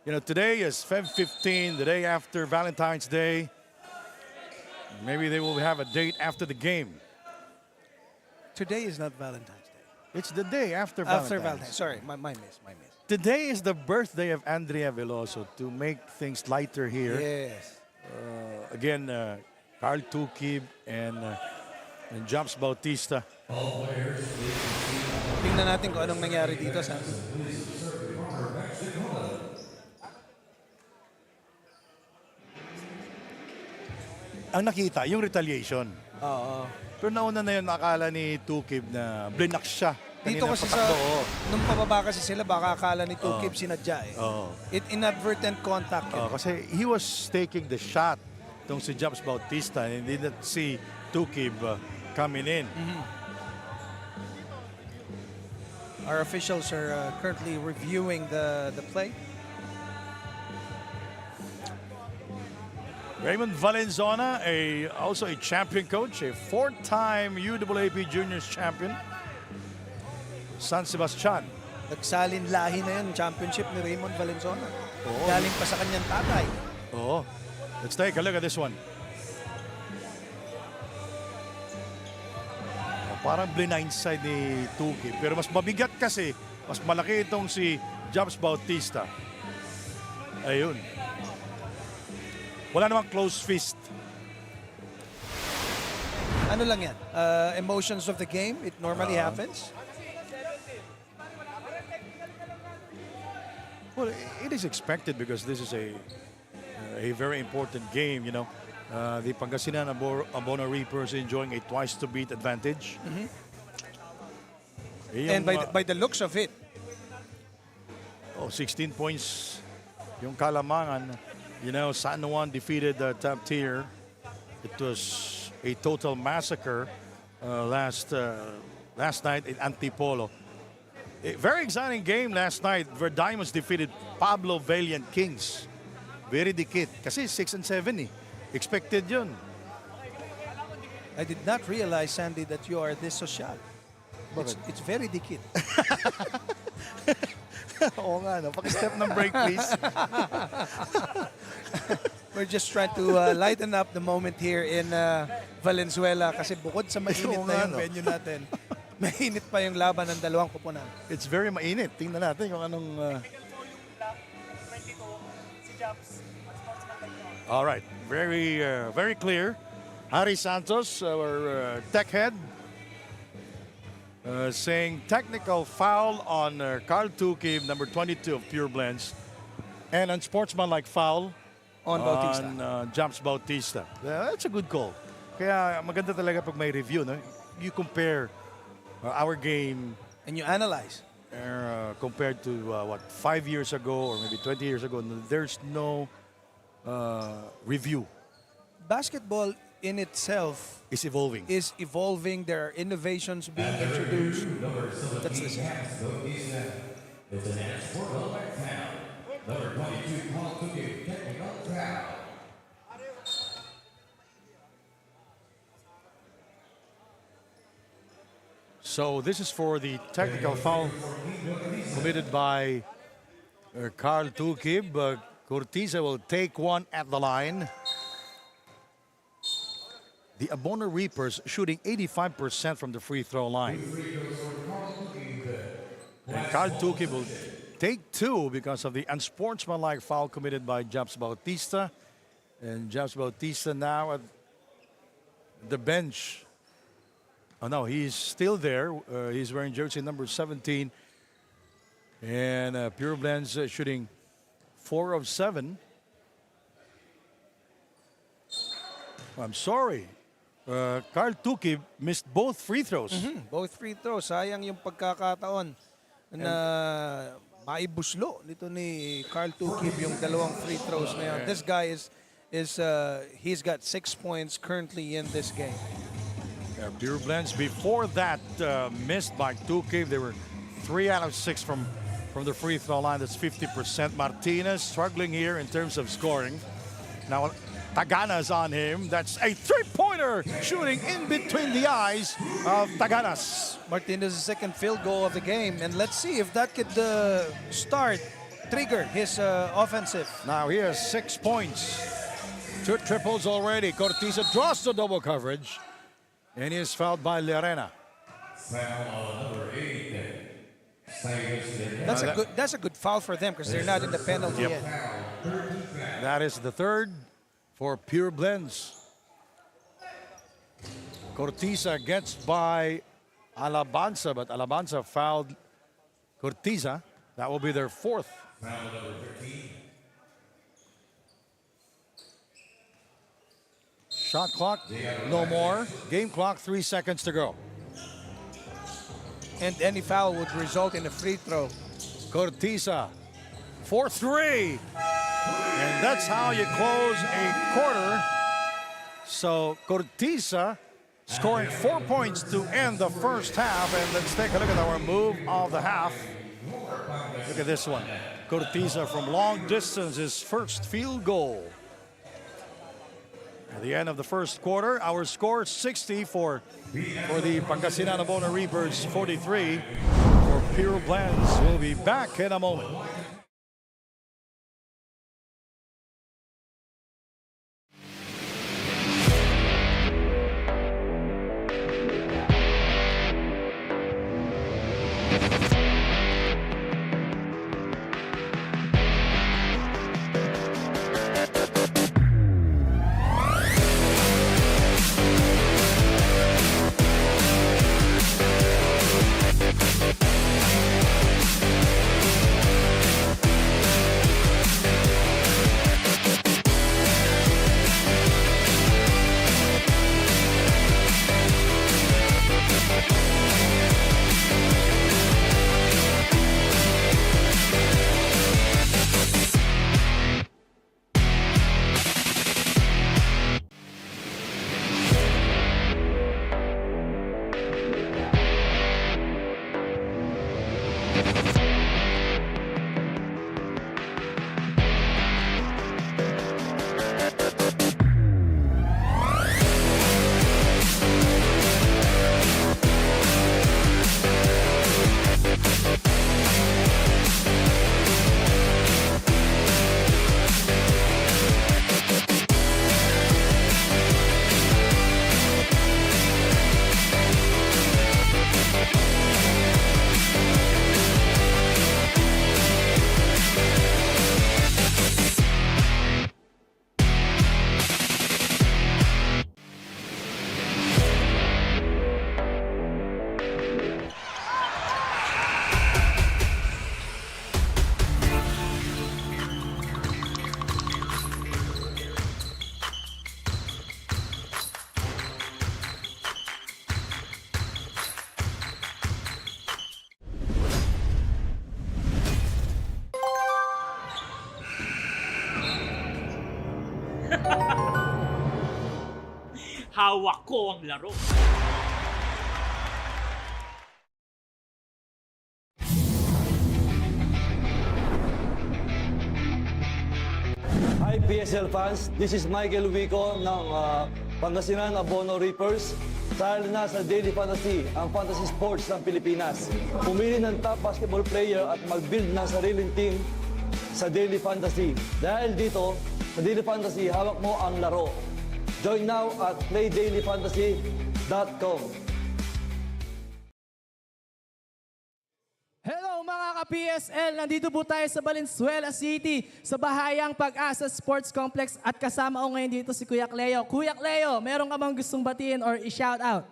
You know, today is Feb 15, the day after Valentine's Day. Maybe they will have a date after the game. Today is not Valentine's Day. It's the day after After Valentine's. Valentine's. Sorry, my miss. Today is the birthday of Andrea Veloso to make things lighter here. Yes. Again, Carl Tukib and Jumps Bautista. Tingnan natin kung anong nangyari dito, Sandy. Ang nakita, yung retaliation. Oo. Pero nauna na yun, akala ni Tukib na blinak siya. Dito Kanina kasi patakbo, oh. nung pababa kasi sila, baka akala ni Tukib sinadya eh. Oo. It inadvertent contact. Kasi he was taking the shot itong si Jumps Bautista and he didn't see Tukib coming in. Our officials are currently reviewing the play. Raymond Valenzuela, also a champion coach, a 4-time UAAP Juniors champion. San Sebastian. Nagsalin lahi na yun, championship ni Raymond Valenzuela. Galing pa sa kanyang tatay. Oh, let's take a look at this one. Parang blindside ni Tuki. Pero mas mabigat kasi, mas malaki itong si Jumps Bautista. Ayun. Wala namang close fist. Ano lang yan? Emotions of the game. It normally happens. Well, it is expected because this is a very important game, you know. The Pangasinan Abono Reapers enjoying a twice-to-beat advantage. And by the looks of it, 16 points yung Kalamangan. You know, San Juan defeated the top tier. It was a total massacre last night in Antipolo. A very exciting game last night where Diamonds defeated Pablo Valiant Kings. Very dikit. Kasi 6 and 7 eh. Expected yun. I did not realize, Sandy, that you are this social. It's very dikit. Oo nga, no? Paki-step ng break, please. We're just trying to lighten up the moment here in Valenzuela kasi bukod sa mainit Oo na nga, yung no? venue natin, mainit pa yung laban ng dalawang kupunan. It's very mainit. Tingnan natin kung anong... All right. Very clear. Harry Santos, our tech head, saying technical foul on Carl Tukib, number 22 of Pure Blends, and unsportsmanlike foul On Bautista. on Jumps Bautista. That's a good call. Kaya maganda talaga pag may review. No? You compare our game And you analyze. compared to 5 years ago or maybe 20 years ago. There's no review. Basketball in itself It's evolving. is evolving. There are innovations being introduced. That's the It's an unsportsmanlike foul. Number 22, Carl Tukib, technical foul. So this is for the technical foul committed by Carl Tukib. Cortiza will take one at the line. The Abono Reapers shooting 85% from the free throw line. And Carl Tukib will take two because of the unsportsmanlike foul committed by Jumps Bautista. And Jumps Bautista now at the bench Oh no, he's still there. He's wearing jersey number 17. And Pureblends shooting 4 of 7. I'm sorry. Carl Tukib missed both free throws. Both free throws. Sayang yung pagkakataon na maibuslo nito ni Carl Tukib yung dalawang free throws na yun. This guy he's got 6 points currently in this game. Pureblends before that missed by Tukib. They were 3 out of 6 from the free throw line. That's 50%. Martinez struggling here in terms of scoring. Now Tagana's on him. That's a three-pointer shooting in between the eyes of Taganas. Martinez's second field goal of the game, and let's see if that could trigger his offensive. Now he has 6 points. 2 triples already. Cortiza draws the double coverage. And he is fouled by Lerena. Foul number 8. That's a good foul for them because they're not in the penalty yet. That is the third for Pureblends. Cortiza gets by Alabanza, but Alabanza fouled Cortiza. That will be their fourth. Foul number 15. Shot clock, no more. Game clock, 3 seconds to go. And any foul would result in a free throw. Cortiza for 3. And that's how you close a quarter. So Cortiza scoring 4 points to end the first half. And let's take a look at our move of the half. Look at this one. Cortiza from long distance, his first field goal. At the end of the first quarter, our score 60 for the Pangasinan Abono Rebirds, 43 for Pureblends. We'll be back in a moment. Hawak ko ang laro. Hi PSL fans, this is Michael Wico ng Pangasinan Abono Reapers. Dahil na sa Daily Fantasy, ang fantasy sports ng Pilipinas. Pumili ng top basketball player at mag-build ng sariling team sa Daily Fantasy. Dahil dito, sa Daily Fantasy, hawak mo ang laro. Join now at playdailyfantasy.com. Hello mga ka-PSL! Nandito po tayo sa Valenzuela City sa Bahayang Pag-asa Sports Complex at kasama ko ngayon dito si Kuya Cleo. Kuya Cleo, meron ka bang gustong batiin or i-shout out?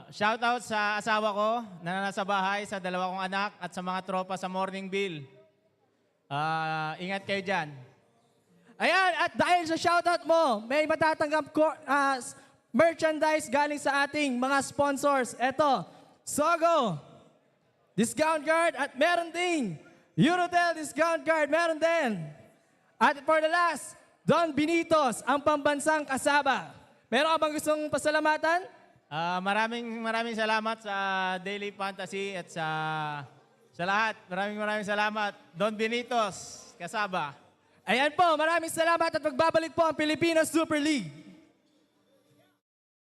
Shoutout sa asawa ko na nasa bahay, sa dalawa kong anak at sa mga tropa sa Morning Bill. Ingat kayo dyan. Ayan, at dahil sa shoutout mo, may matatanggap ko merchandise galing sa ating mga sponsors. Ito, Sogo, discount card at meron ding Eurotel discount card, meron din. At for the last, Don Benitos, ang pambansang kasaba. Meron ka bang gustong pasalamatan? Maraming salamat sa Daily Fantasy at sa lahat. Maraming salamat. Don Benitos, kasaba. Ayan po, maraming salamat at magbabalik po ang Pilipinas Super League.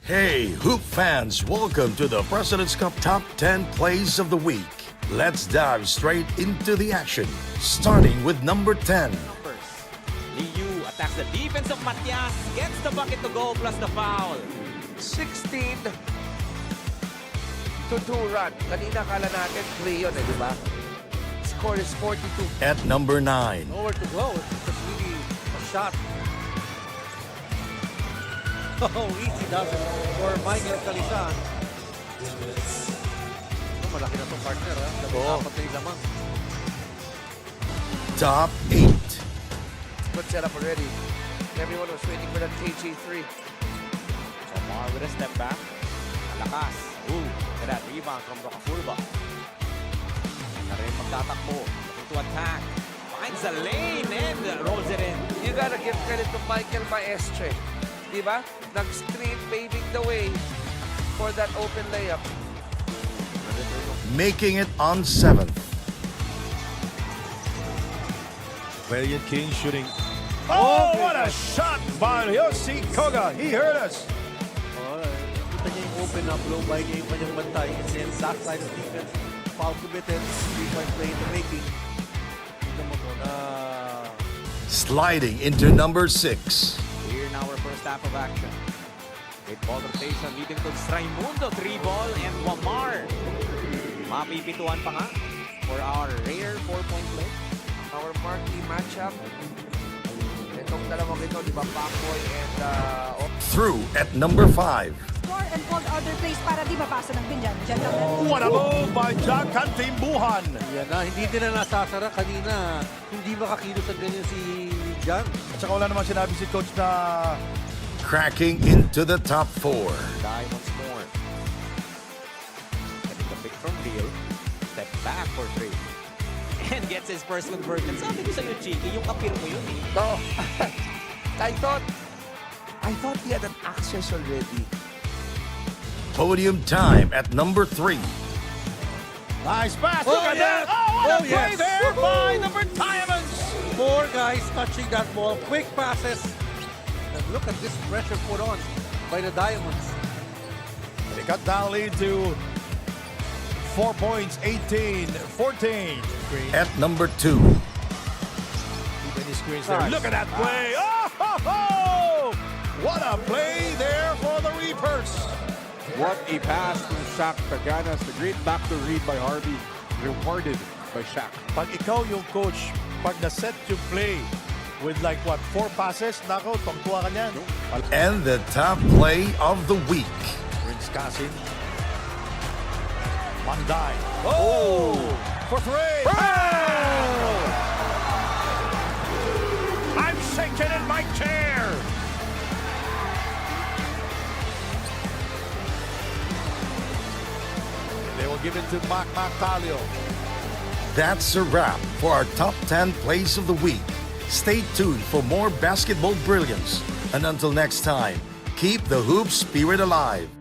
Hey, Hoop fans, welcome to the President's Cup Top 10 Plays of the Week. Let's dive straight into the action, starting with number 10. Liu attacks the defense of Matias, gets the bucket to go plus the foul. 16 to 2 run. Kanina kala natin play yun, di ba? Score is 42. At number 9. Nowhere to go. It's just really a shot. Oh, easy does it for Michael Calisan. Malaki na itong partner, ha? Dapat na yung lamang. Top 8. Good setup already. Everyone was waiting for that KG3. Omar with a step back. Malakas. Ooh, look at that rebound from Rocafurba. Na rin magtatakbo. Looking to attack. Finds the lane and rolls it in. You gotta give credit to Michael Maestre. Diba? Nag-stream paving the way for that open layup. Making it on 7th. Valiant King shooting. Oh, what a shot by Yoshi Koga. He hurt us. Kita niya yung open up, low by niya yung kanyang bantay. And then that side of defense, foul committed, 3-point play in the making. Ito mo to na... Sliding into number 6. Here now our first half of action. Great ball rotation leading to Raimundo, 3-ball, and Wamar. Mapipituan pa nga for our rare 4-point play. Our marquee matchup. Itong dalawang ito, di ba, Backboy and... Through at number 5. Score and hold other plays para di mapasa ng binyan. Diyan lang natin. What a move by Jack Cantimbuhan. Yan na, hindi din na nasasara kanina. Hindi makakilos ang ganyan si Jan. At saka wala naman sinabi si Coach na Cracking into the top 4. Die once more. Getting the pick from Leo. Step back for 3. And gets his first conversion. Sabi ko sa'yo, Chiki, yung kapir mo yun eh. No. I thought he had an access already. Podium time at number 3. nice pass. Look at that. Oh, what a play there by number Diamonds. 4 guys touching that ball. Quick passes. And look at this pressure put on by the Diamonds. They cut down lead to 4 points, 18-14. At number 2. Many screens there. Look at that play. Oh, ho, ho! What a play there for the Reapers. What a pass from Shaq Taganas. The great backdoor read by Harvey. Rewarded by Shaq. Pag ikaw yung coach, pag na-set yung play with like what, 4 passes, nako, tongtuwa ka niyan. And the top play of the week. Prince Kasim. Manday. Oh! For 3. I'm shaking in my chair. They will give it to Mac Talio. That's a wrap for our top 10 plays of the week. Stay tuned for more basketball brilliance. And until next time, keep the hoop spirit alive.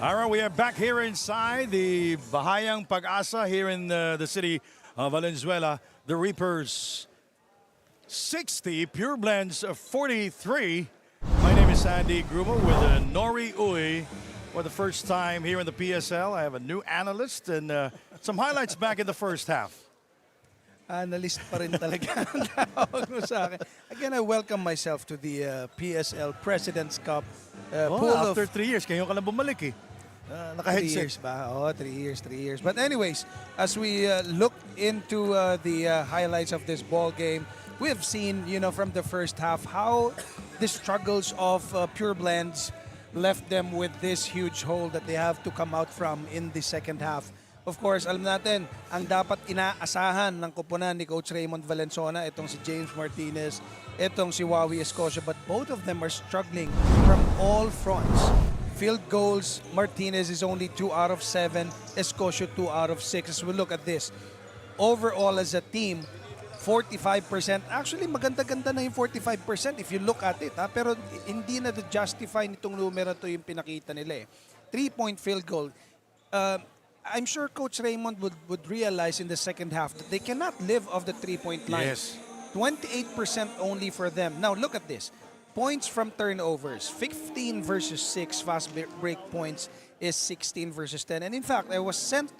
All right, we are back here inside the Bahayang Pagasa here in the city of Valenzuela. The Reapers 60, Pureblends 43. My name is Sandy Grumo with Nori Uy. For the first time here in the PSL, I have a new analyst and some highlights back in the first half. Analyst pa rin talaga ang tawag mo sa akin. Again, I welcome myself to the PSL President's Cup. Pool After of 3 years, kayo ka lang bumalik eh. 3 Naka-headset. years ba? Oh, 3 years, 3 years. But anyways, as we look into the highlights of this ball game, we have seen, from the first half how the struggles of Pureblends left them with this huge hole that they have to come out from in the second half. Of course, alam natin, ang dapat inaasahan ng kupunan ni Coach Raymond Valenzuela, itong si James Martinez, itong si Wawi Escocia, but both of them are struggling from all fronts. Field goals, Martinez is only 2 out of 7, Escocia 2 out of 6. As we look at this, overall as a team, 45%. Actually, maganda-ganda na yung 45% if you look at it. Pero hindi na justify nitong numero to yung pinakita nila eh. 3-point field goal. I'm sure Coach Raymond would realize in the second half that they cannot live off the 3-point line. Yes. 28% only for them. Now, look at this. Points from turnovers. 15 versus 6. Fast break points is 16 versus 10. And in fact, I was sent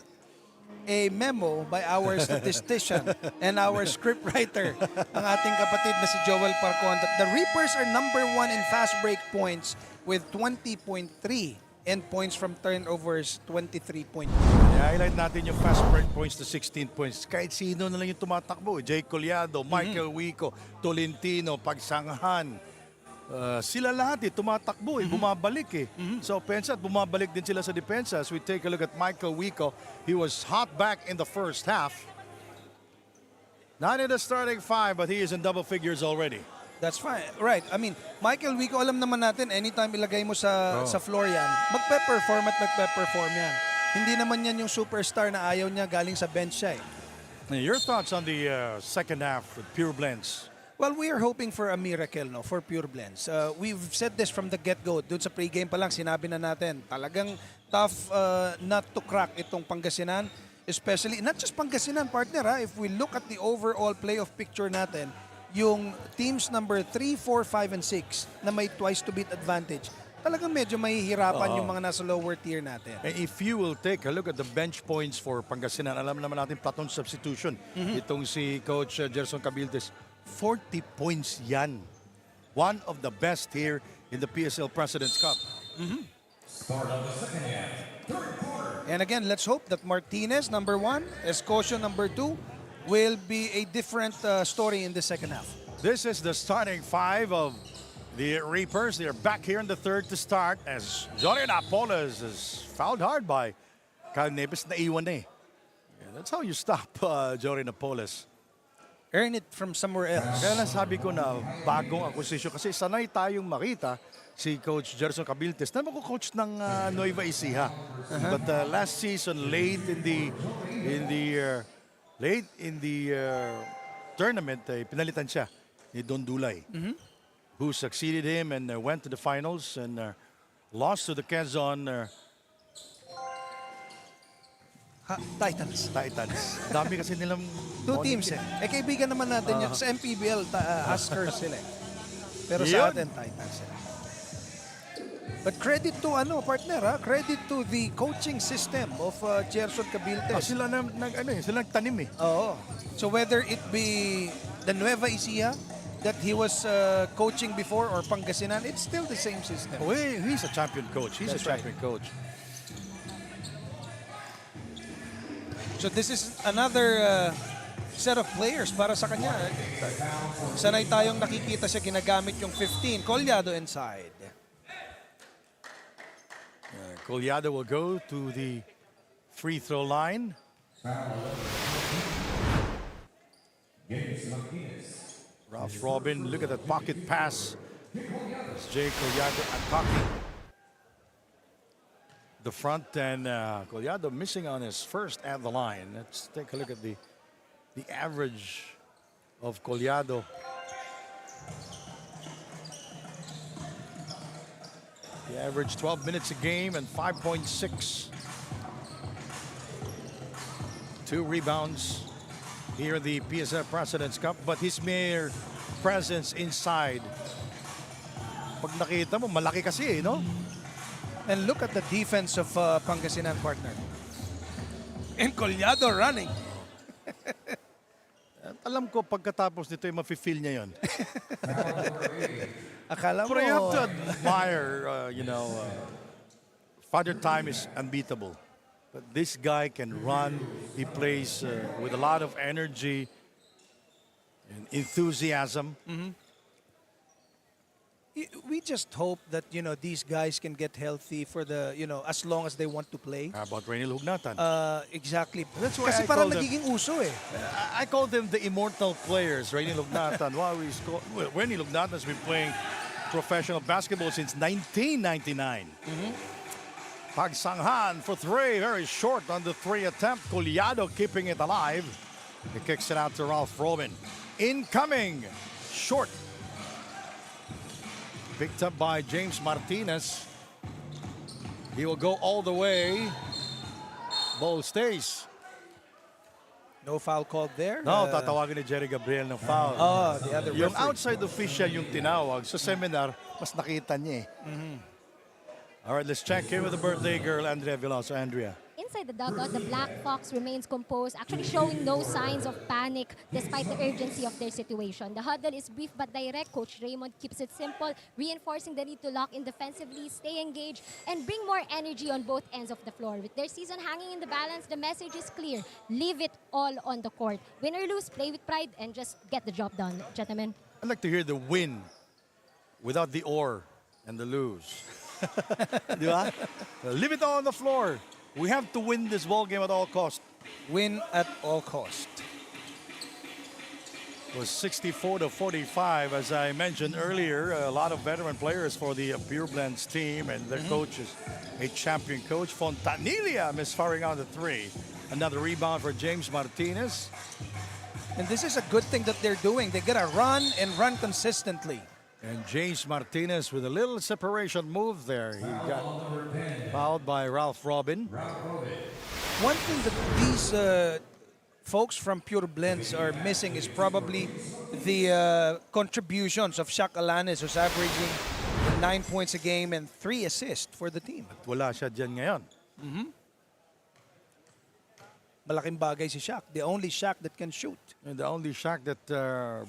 a memo by our statistician and our scriptwriter, ang ating kapatid na si Joel Parcon, that the Reapers are number 1 in fast break points with 20.3 and points from turnovers 23.2. I-highlight natin yung fast break points to 16 points. Kahit sino na lang yung tumatakbo. Jay Collado, Michael Wico, Tolentino, Pagsanghan. Sila lahat tumatakbo bumabalik sa opensa at bumabalik din sila sa depensa. As we take a look at Michael Wico, he was hot back in the first half. Not in the starting 5, but he is in double figures already. That's fine. Right. I mean, Michael Wico, alam naman natin, anytime ilagay mo sa floor yan, magpe-perform yan. Hindi naman yan yung superstar na ayaw niya galing sa bench siya eh. Your thoughts on the second half with Pureblends? Well, we are hoping for a miracle for Pureblends. We've said this from the get-go. Doon sa pregame pa lang, sinabi na natin, talagang tough not to crack itong Pangasinan. Especially, not just Pangasinan, partner. If we look at the overall playoff picture natin, yung teams number 3, 4, 5, and 6 na may twice to beat advantage, talagang medyo mahihirapan yung mga nasa lower tier natin. And if you will take a look at the bench points for Pangasinan, alam naman natin platoon substitution. Itong si Coach Gerson Cabildes, 40 points yan. One of the best here in the PSL President's Cup. Start of the second half. Third quarter. And again, let's hope that Martinez, number 1, Escocia, number 2, will be a different story in the second half. This is the starting 5 of the Reapers. They're back here in the third to start as Jorian Apolas is fouled hard by Kyle Neves. Naiwan na eh. Yeah, that's how you stop Jorian Apolas. Earn it from somewhere else. Kaya lang sabi ko na bagong acquisition kasi sanay tayong makita si Coach Gerson Cabildes na mag-coach ng Nueva Ecija. But last season, late in the tournament, pinalitan siya ni Don Dulay, who succeeded him and went to the finals and lost to the Quezon Titans. Dami kasi nilang 2 teams eh. Kaibigan naman natin yun. Sa MPBL, Huskers sila eh. Pero sa atin, Titans eh. But credit to partner credit to the coaching system of Gerson Cabildes. Sila nagtanim eh. Oo. So whether it be the Nueva Ecija that he was coaching before or Pangasinan, it's still the same system. Oh, he's a champion coach. He's a champion coach. So this is another set of players para sa kanya. Sanay tayong nakikita siya ginagamit yung 15. Collado inside. Collado will go to the free throw line. Ralph Robin, look at that pocket pass. It's Jay Collado attacking the front, and Collado missing on his first at the line. Let's take a look at the average of Collado. He averaged 12 minutes a game and 5.6. 2 rebounds here in the PSL President's Cup, but his mere presence inside, pag nakita mo, malaki kasi no? And look at the defense of Pangasinan, partner. And Collado running. At alam ko pagkatapos nito ay mafe-feel niya yon. Akala mo. But you have to admire, Father Time is unbeatable. But this guy can run. He plays with a lot of energy and enthusiasm. We just hope that, these guys can get healthy for the, as long as they want to play. How about Rainiel Hugnatan? Exactly. That's why Kasi I parang call them- nagiging uso eh. I call them the immortal players. Rainiel Hugnatan. Rainiel Hugnatan has been playing professional basketball since 1999. Pagsanghan for 3, very short on the 3 attempt. Collado keeping it alive. He kicks it out to Ralph Robin. Incoming, short. Picked up by James Martinez. He will go all the way. Ball stays. No foul called there. No, tatawagin ni Jerry Gabriel ng foul. Oh, the other Yung referee. outside official yung tinawag. Sa seminar, mas nakita niya eh. All right, let's check in with the birthday girl, Andrea Veloso. Andrea. Inside the dugout, the Black Fox remains composed, actually showing no signs of panic despite the urgency of their situation. The huddle is brief but direct. Coach Raymond keeps it simple, reinforcing the need to lock in defensively, stay engaged, and bring more energy on both ends of the floor. With their season hanging in the balance, the message is clear. Leave it all on the court. Win or lose, play with pride, and just get the job done, gentlemen. I'd like to hear the win without the or and the lose. Di ba? Leave it all on the floor. We have to win this ball game at all cost. Win at all cost. It was 64-45, as I mentioned earlier. A lot of veteran players for the PureBleNds team, and their coach is a champion coach. Fontanilla misfiring on the 3. Another rebound for James Martinez. And this is a good thing that they're doing. They gotta run and run consistently. And James Martinez with a little separation move there. He got fouled by Ralph Robin. One thing that these folks from PureBleNds are missing is probably the contributions of Shaq Alanes, who's averaging 9 points a game and 3 assists for the team. Wala siya dyan ngayon. Malaking bagay si Shaq. The only Shaq that can shoot. And the only Shaq that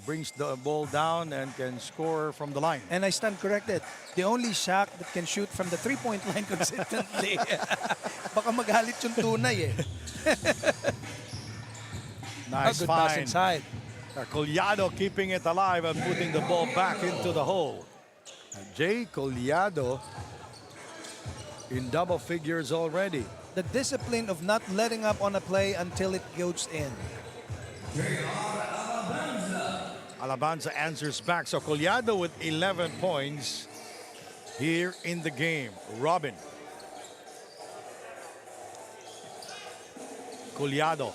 brings the ball down and can score from the line. And I stand corrected. The only Shaq that can shoot from the three-point line consistently. Baka magalit yung tunay eh. Nice Good pass find. inside. Collado keeping it alive and putting the ball back into the hole. Jay Collado in double figures already. The discipline of not letting up on a play until it goes in. Alabanza answers back. So Collado with 11 points here in the game. Robin. Collado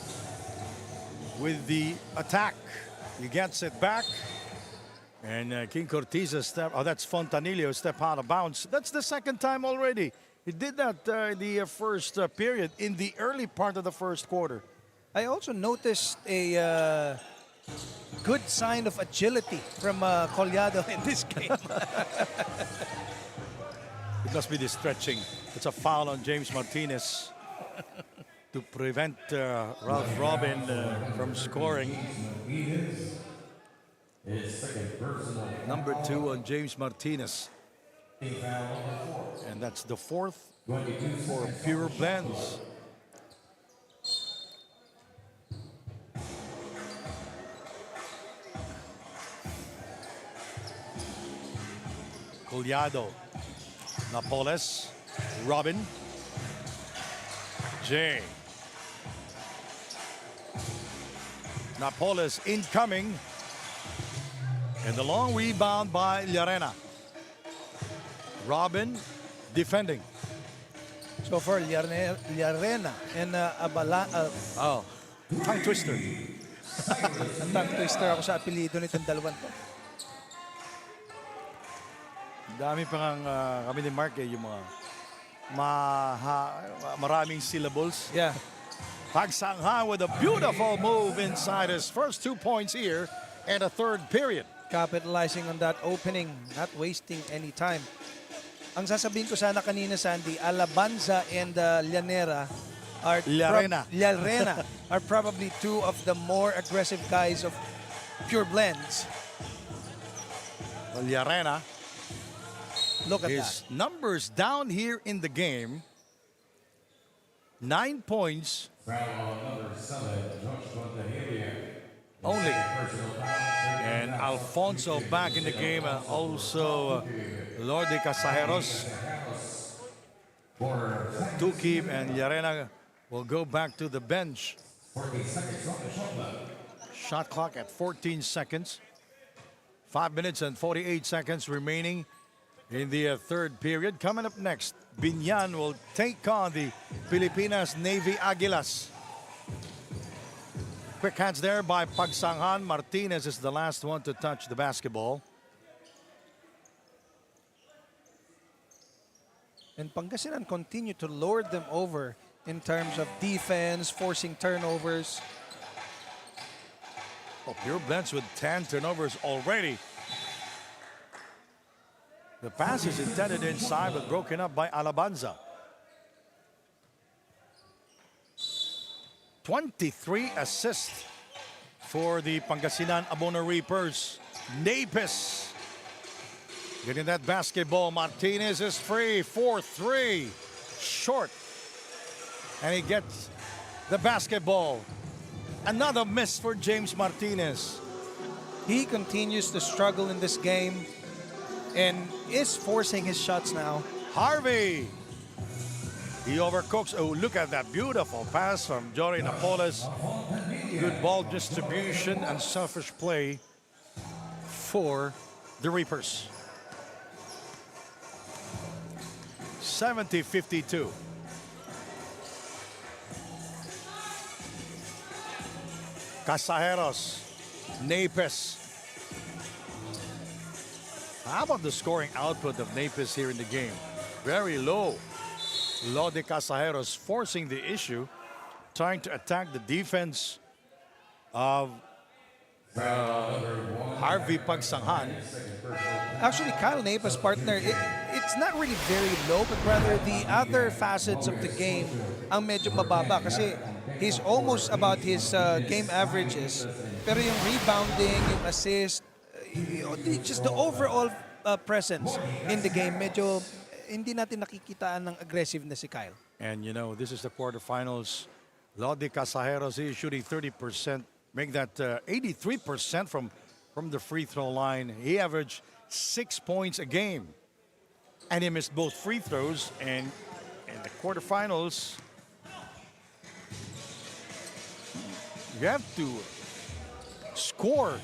with the attack. He gets it back. And King Cortez step. Oh, that's Fontanillo step out of bounds. That's the second time already. He did that in the first period, in the early part of the first quarter. I also noticed a good sign of agility from Collado in this game. It must be the stretching. It's a foul on James Martinez to prevent Ralph Robin from scoring. Number 2 on James Martinez. And that's the 4th for PureBleNds. Collado, Napoles, Robin, Jay. Napoles incoming. And the long rebound by Llarena. Robin defending. So for Llarena and Abala, Tongue twister. ang tongue twister ako sa apelido nitong dalawang to. Dami pa nga kami ni Marquee yung mga maraming syllables. Yeah. Pagsanghan with a beautiful move inside his first 2 points here in the third period. Capitalizing on that opening, not wasting any time. Ang sasabihin ko sana kanina, Sandy, Alabanza and Llanera are Llarena are probably two of the more aggressive guys of Pure Blends. Well, Llarena, look at his that. numbers down here in the game. 9 points. Only. And Alfonso back in the game. Also, Lordy Casajeros. Tukib and Llarena will go back to the bench. Shot clock at 14 seconds. 5 minutes and 48 seconds remaining in the third period. Coming up next, Binyan will take on the Pilipinas Navy Aguilas. Quick hands there by Pagsanghan. Martinez is the last one to touch the basketball. And Pangasinan continue to lord them over in terms of defense, forcing turnovers. Oh, Pure Blends with 10 turnovers already. The pass is intended inside but broken up by Alabanza. 23 assists for the Pangasinan Abono Reapers. Napis getting that basketball. Martinez is free. 4-3. Short. And he gets the basketball. Another miss for James Martinez. He continues to struggle in this game and is forcing his shots now. Harvey. He overcooks. Oh, look at that beautiful pass from Jory Napoles. Good ball distribution and selfish play for the Reapers. 70-52. Casajeros. Napes. How about the scoring output of Napes here in the game? Very low. Lode Casajeros forcing the issue, trying to attack the defense of Harvey Pagsanghan. Actually, Kyle Napa's partner, it's not really very low, but rather the other facets of the game ang medyo mababa kasi he's almost about his game averages. Pero yung rebounding, yung assist, just the overall presence in the game, medyo hindi natin nakikitaan ng aggressiveness si Kyle. And you know, this is the quarterfinals. Lodi Casajeros is shooting 30%, make that 83% from the free throw line. He averaged 6 points a game. And he missed both free throws. And in the quarterfinals, you have to score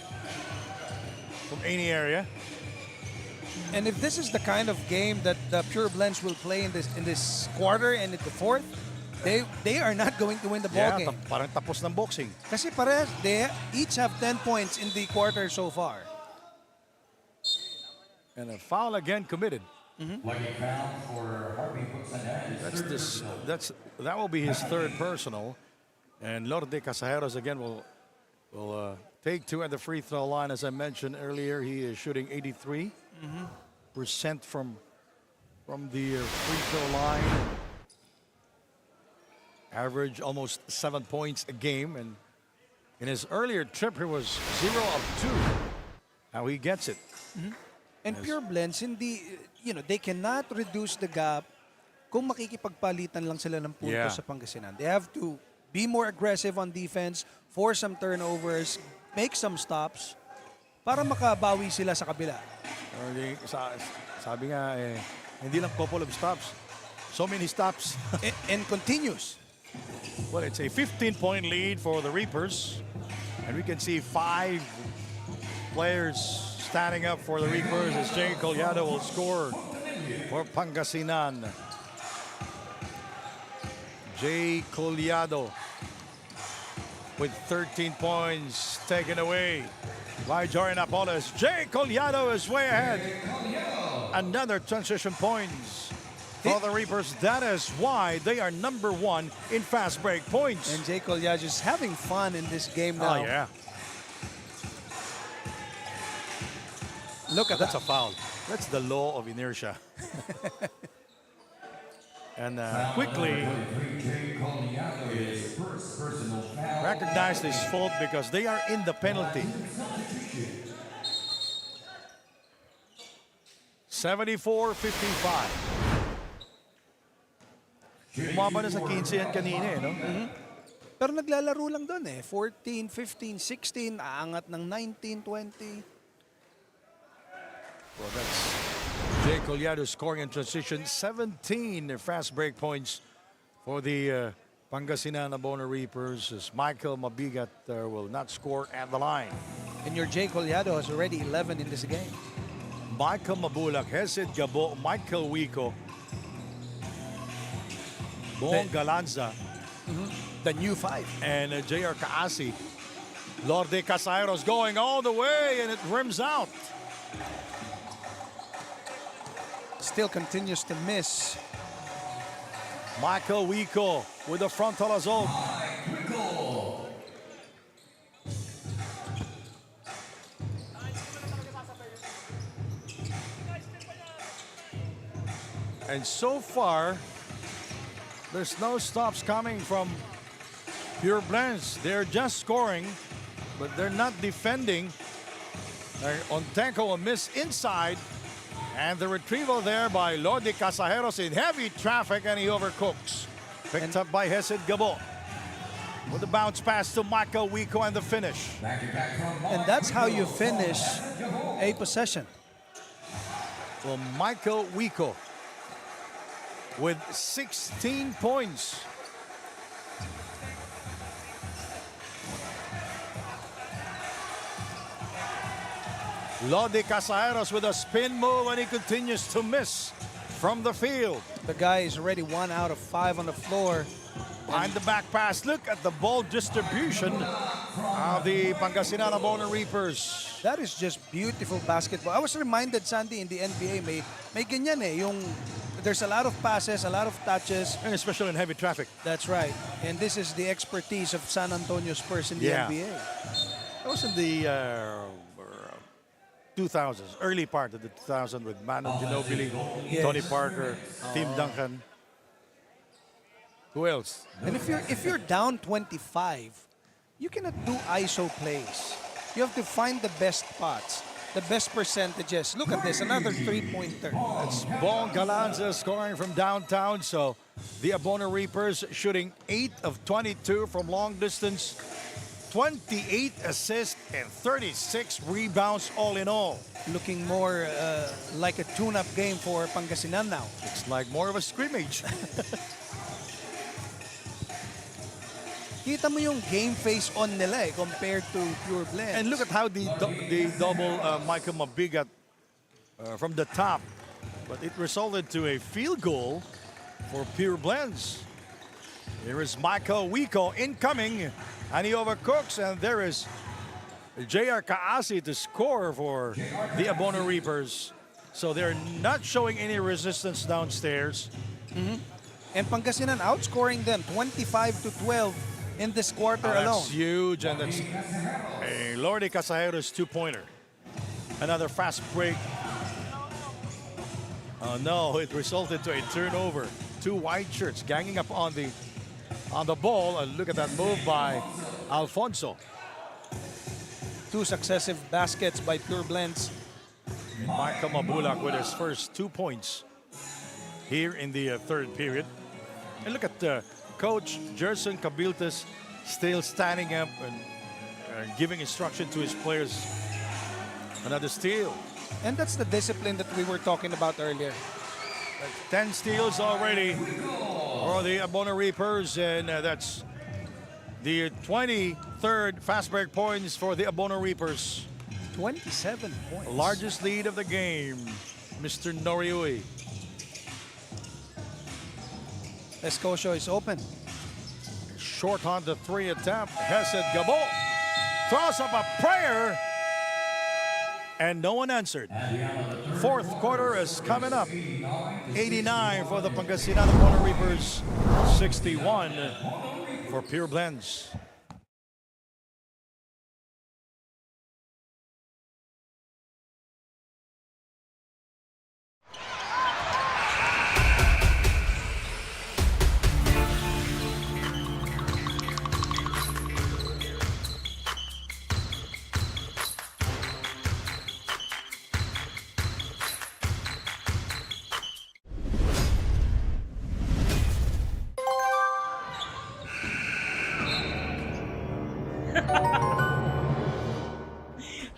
from any area. And if this is the kind of game that the Pure Blends will play in this quarter and in the fourth, they are not going to win the ball game. Parang tapos ng boxing. Kasi parehas, they each have 10 points in the quarter so far. And a foul again committed. That will be his third personal. And Lorde Casajeros again will take two at the free throw line. As I mentioned earlier, he is shooting 83% from the free throw line. Average almost 7 points a game. And in his earlier trip, he was 0 of 2. Now he gets it. And Pure Blends, hindi, they cannot reduce the gap kung makikipagpalitan lang sila ng puntos sa Pangasinan. They have to be more aggressive on defense, force some turnovers, make some stops para makabawi sila sa kabila. Sabi nga, hindi lang couple of stops. So many stops. And continues. Well, it's a 15-point lead for the Reapers. And we can see 5 players standing up for the Reapers as Jay Collado will score for Pangasinan. Jay Collado with 13 points taken away by Jory Napoles. Jay Collado is way ahead. another transition points for the Reapers. That is why they are #1 in fast break points. And Jay Collage is having fun in this game now. Oh, yeah. Look at That's a foul. That's the law of inertia. And quickly recognize this fault because they are in the penalty. 74-55. Umaba na sa 15 yan kanina eh, no? Pero naglalaro lang doon eh. 14, 15, 16, aangat ng 19, 20. Well, that's Jay Collado scoring in transition. 17 fast break points for the Pangasinan Abono Reapers as Michael Mabigat will not score at the line. And your Jay Collado has already 11 in this game. Michael Mabulak, Hesed Gabo, Michael Wico, Bong Galanza, The new 5. and JR Kaasi. Lorde Casairos going all the way and it rims out. Still continues to miss. Michael Wico with the frontal assault. And so far, there's no stops coming from Pureblends. They're just scoring, but they're not defending. Ontenko a miss inside. And the retrieval there by Lodi Casajeros in heavy traffic, and he overcooks. Picked up by Hesed Gabo. With the bounce pass to Michael Wico and the finish. And that's how you finish a possession. Well, Michael Wico with 16 points. Lodi Casajeros with a spin move, and he continues to miss from the field. The guy is already 1 out of 5 on the floor. Behind the back pass, look at the ball distribution of the Pangasinan Abono Reapers. That is just beautiful basketball. I was reminded, Sandy, in the NBA, may ganyan eh. There's a lot of passes, a lot of touches. And especially in heavy traffic. That's right. And this is the expertise of San Antonio Spurs in the NBA. That was in the 2000s, early part of the 2000s with Manu Ginobili, Tony Parker, Tim Duncan. Who else? And if you're down 25, you cannot do ISO plays. You have to find the best spots, the best percentages. Look at this, another three-pointer. That's Bong Galanza scoring from downtown. So the Abono Reapers shooting 8 of 22 from long distance. 28 assists and 36 rebounds all in all. Looking more like a tune-up game for Pangasinan now. It's like more of a scrimmage. Kita mo yung game face on nila eh, compared to Pureblends. And look at how the double Michael Mabigat from the top. But it resulted to a field goal for Pureblends. Here is Michael Wico incoming. And he overcooks, and there is JR Kaasi to score for the Abono Reapers. So they're not showing any resistance downstairs. And Pangasinan outscoring them 25-12 in this quarter alone. That's huge, and that's a Lorde Casajeros two-pointer. Another fast break. Oh no, it resulted to a turnover. 2 white shirts ganging up on the ball, and look at that move by Alfonso. 2 successive baskets by Pureblends. Michael Mabulak with his first 2 points here in the third period. And look at Coach Gerson Cabiltes still standing up and giving instruction to his players. Another steal. And that's the discipline that we were talking about earlier. 10 steals already for the Abono Reapers, and that's the 23rd fast break points for the Abono Reapers. 27 points. Largest lead of the game, Mr. Noriui. Escocio is open. Short on the 3 attempt. Hesed Gabo throws up a prayer, and no one answered. Fourth quarter is coming up. 89 for the Pangasinan Abono Reapers, 61 for Pureblends.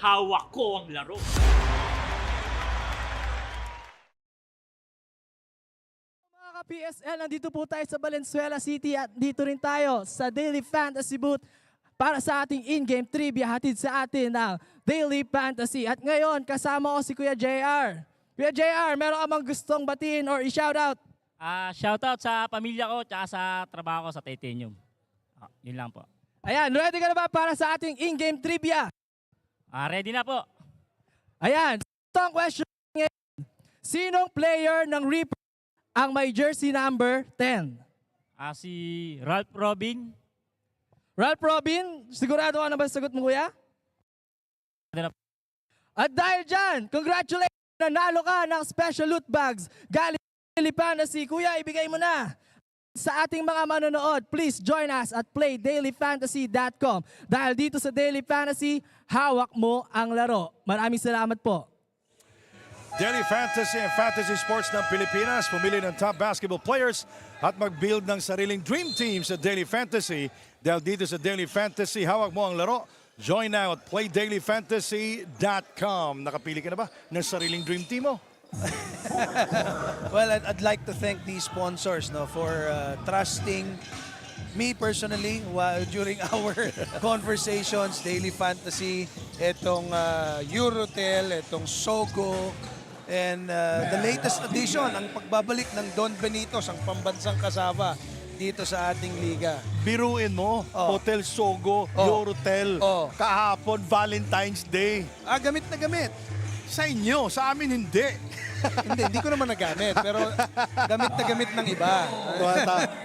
Hawak ko ang laro. Mga ka-PSL, nandito po tayo sa Valenzuela City at dito rin tayo sa Daily Fantasy Booth para sa ating in-game trivia hatid sa atin ng Daily Fantasy. At ngayon, kasama ko si Kuya JR. Kuya JR, meron ka bang gustong batiin or i-shoutout? Shoutout sa pamilya ko at sa trabaho ko sa Titanium. Yun lang po. Ayan, ready ka na ba para sa ating in-game trivia? Ready na po. Ayan, ito ang question ngayon. Sinong player ng Reaper ang may jersey number 10? Si Ralph Robin. Ralph Robin, sigurado ka na ba sagot mo, kuya? At dahil dyan, congratulations, nanalo ka ng special loot bags galing sa Daily Fantasy. Kuya, ibigay mo na. Sa ating mga manonood, please join us at playdailyfantasy.com. Dahil dito sa Daily Fantasy, hawak mo ang laro. Maraming salamat po. Daily Fantasy and Fantasy Sports ng Pilipinas, pumili ng top basketball players at mag-build ng sariling dream team sa Daily Fantasy. Dahil dito sa Daily Fantasy, hawak mo ang laro. Join now at playdailyfantasy.com. Nakapili ka na ba ng sariling dream team mo? Well, I'd like to thank these sponsors for trusting me personally during our conversations, Daily Fantasy, itong Eurotel, itong Sogo, and the latest edition, ang pagbabalik ng Don Benitos, ang pambansang kasama dito sa ating liga. Biruin mo, Hotel Sogo, Eurotel, kahapon Valentine's Day. Gamit na gamit. Sa inyo, sa amin hindi. hindi ko naman nagamit, pero gamit na gamit ng iba.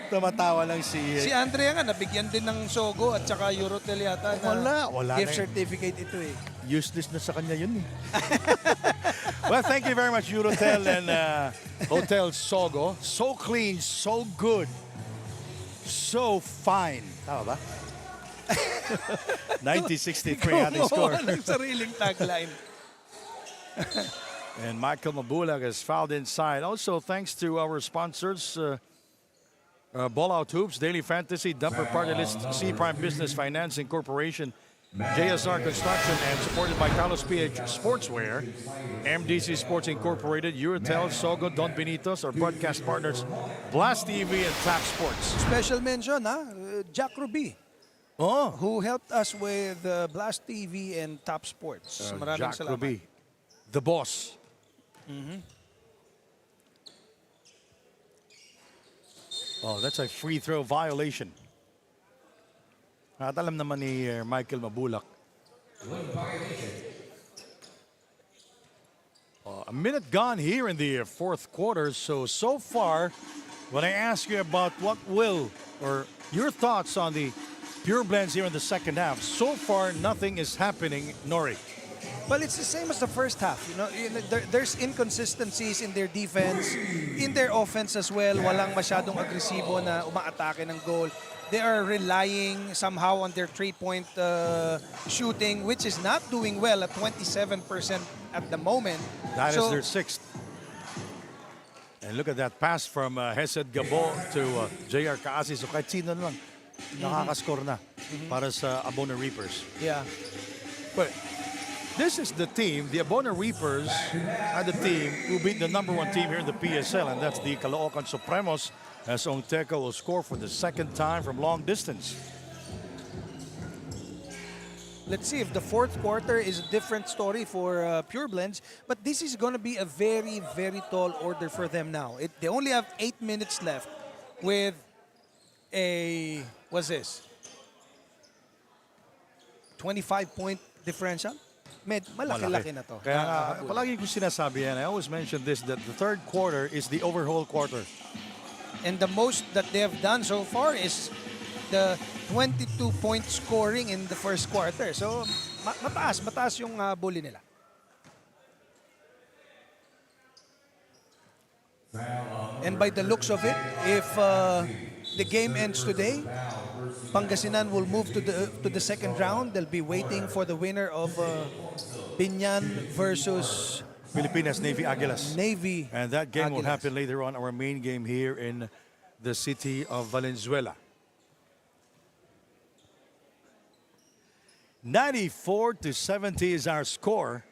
Tumatawa lang si Andrea nga, nabigyan din ng Sogo at saka Eurotel yata na wala gift na certificate ito eh. Useless na sa kanya yun eh. Well, thank you very much, Eurotel and Hotel Sogo. So clean, so good, so fine. Tama ba? 90-63 ating score. Ng sariling tagline. And Michael Mabulag has fouled inside. Also, thanks to our sponsors, Ball Out Hoops, Daily Fantasy, Dumper Party List, C Prime Business Financing Corporation, JSR Construction, and supported by Carlos PH Sportswear, MDC Sports Incorporated, Eurotel, Sogo, Don Benitos, our broadcast partners, Blast TV and Tap Sports. Special mention, Jack Ruby. Who helped us with Blast TV and Top Sports. Maraming Jack salamat. Ruby, the boss. Oh, that's a free throw violation. At alam naman ni Michael Mabulak. A minute gone here in the fourth quarter. So far, when I ask you about what will, or your thoughts on the Pureblends here in the second half, so far nothing is happening, Nori. Well, it's the same as the first half. There's inconsistencies in their defense, in their offense as well. Walang masyadong agresibo na umaatake ng goal. They are relying somehow on their three-point shooting, which is not doing well at 27% at the moment. That is their sixth. And look at that pass from Hesed Gabo to JR Kaasi. So kahit sino lang, nakakascore na para sa Abono Reapers. Yeah. But this is the team, the Abono Reapers are the team who beat the #1 team here in the PSL, and that's the Caloocan Supremos, as Onteca will score for the second time from long distance. Let's see if the fourth quarter is a different story for Pureblends, but this is going to be a very, very tall order for them now. They only have 8 minutes left with a, what's this? 25-point differential? malaki-laki na to. Kaya nga, Nakakahabol. palagi ko sinasabi yan. I always mention this, that the third quarter is the overhaul quarter. And the most that they have done so far is the 22-point scoring in the first quarter. So, mataas yung bully nila. And by the looks of it, if the game ends today, Pangasinan will move to the second round. They'll be waiting for the winner of Binyan versus Pilipinas Navy Aguilas. Navy. And that game will Aguilas. happen later on, our main game here in the city of Valenzuela. 94-70 is our score.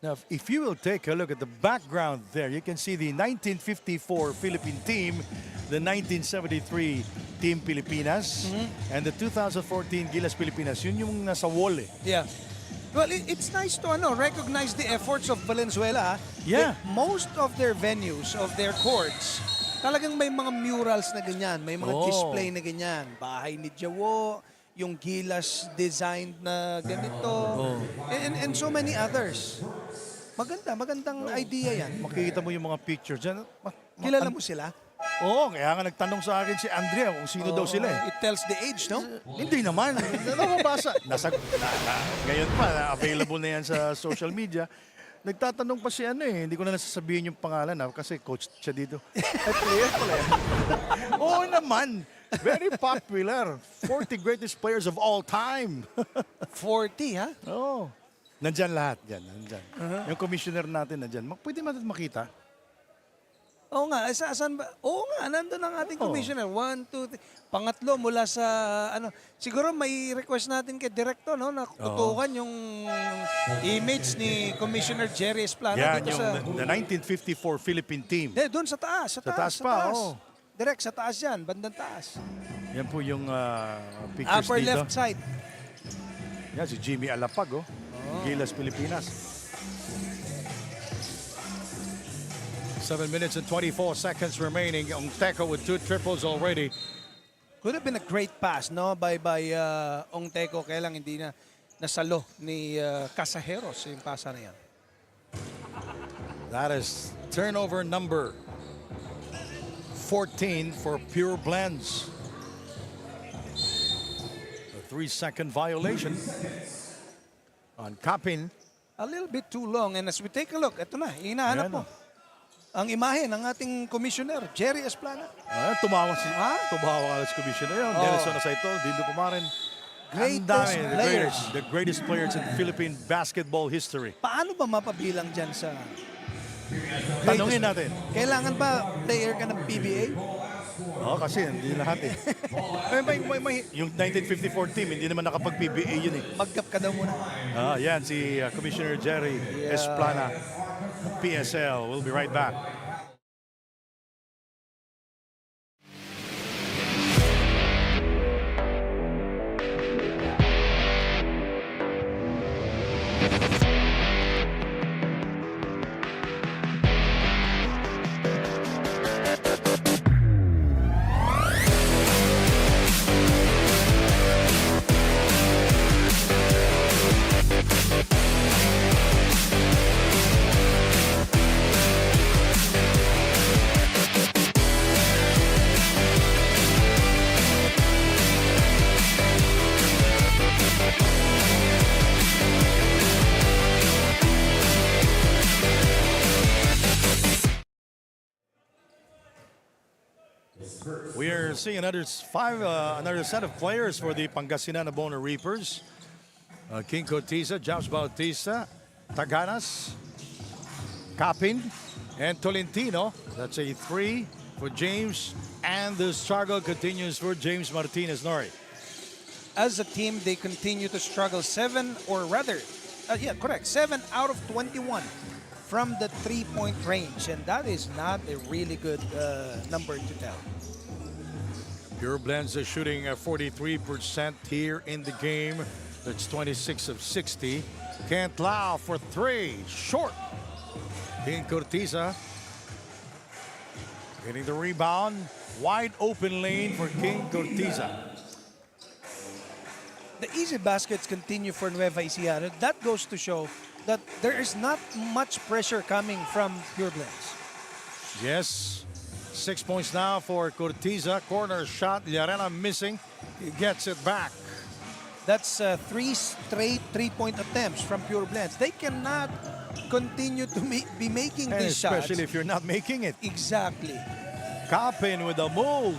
Now, if you will take a look at the background there, you can see the 1954 Philippine team, the 1973 Team Pilipinas, and the 2014 Gilas Pilipinas. Yun yung nasa wall eh. Yeah. Well, it's nice to recognize the efforts of Valenzuela. Yeah. Most of their venues, of their courts, talagang may mga murals na ganyan, may mga display na ganyan. Bahay ni Jawo, yung Gilas designed na ganito, and so many others. Magandang idea yan. Makikita mo yung mga pictures dyan. Kilala mo sila? Oo, kaya nga nagtanong sa akin si Andrea kung sino daw sila eh. It tells the age, no? Hindi naman. Nababasa. Ngayon pa, available na yan sa social media. Nagtatanong pa si hindi ko na nasasabihin yung pangalan kasi coach siya dito. Player pala yan. Oo naman. Very popular. 40 greatest players of all time. 40, ha? Oo. Nandyan lahat. Nandyan. Yung commissioner natin nandyan. Pwede natin makita. Oo nga, saan ba? Oo nga, nandun ang ating commissioner. 1, 2, 3. Pangatlo mula sa siguro may request natin kay Directo na tutukan yung image ni Commissioner Jerry Esplana dito sa the 1954 Philippine team. doon sa taas, Sa taas pa, Direct sa taas yan, bandang taas. Yan po yung pictures Upper dito. left side. Yan si Jimmy Alapag, Gilas Pilipinas. 7 minutes and 24 seconds remaining. Ongteco with 2 triples already. Could have been a great pass, no, by Ongteco. Kaya lang hindi na nasalo ni Casajeros yung pasa na yan. That is turnover number 14 for Pureblends. A 3-second violation on Kapin. A little bit too long. And as we take a look, ito na, hinahanap mo. Ang imahe ng ating commissioner, Jerry Esplana. Tumawa si commissioner yun. Nelson Asaito, Dindo Pumarin. The greatest players in Philippine basketball history. Paano ba mapabilang dyan sa Tanungin natin. Kailangan ba player ka ng PBA? Kasi hindi lahat eh. Yung 1954 team, hindi naman nakapag-PBA yun eh. Mag-gap ka daw muna. Yan si Commissioner Jerry Esplana, PSL. We'll be right back. We are seeing another set of players for the Pangasinan Abono Reapers. King Cortiza, James Bautista, Taganas, Kapin, and Tolentino. That's a 3 for James, and the struggle continues for James Martinez Nori. As a team, they continue to struggle 7 out of 21 from the 3-point range, and that is not a really good number to tell. Pureblends are shooting 43% here in the game. That's 26 of 60. Kent Lau for 3, short. King Cortiza getting the rebound. Wide open lane for King Cortiza. the easy baskets continue for Nueva Ecija. That goes to show that there is not much pressure coming from Pureblends. Yes. 6 points now for Cortiza. Corner shot. Llarena missing. He gets it back. That's 3 straight three-point attempts from Pureblends. They cannot continue to be making And these shots. especially if you're not making it. Exactly. Coppin with the move.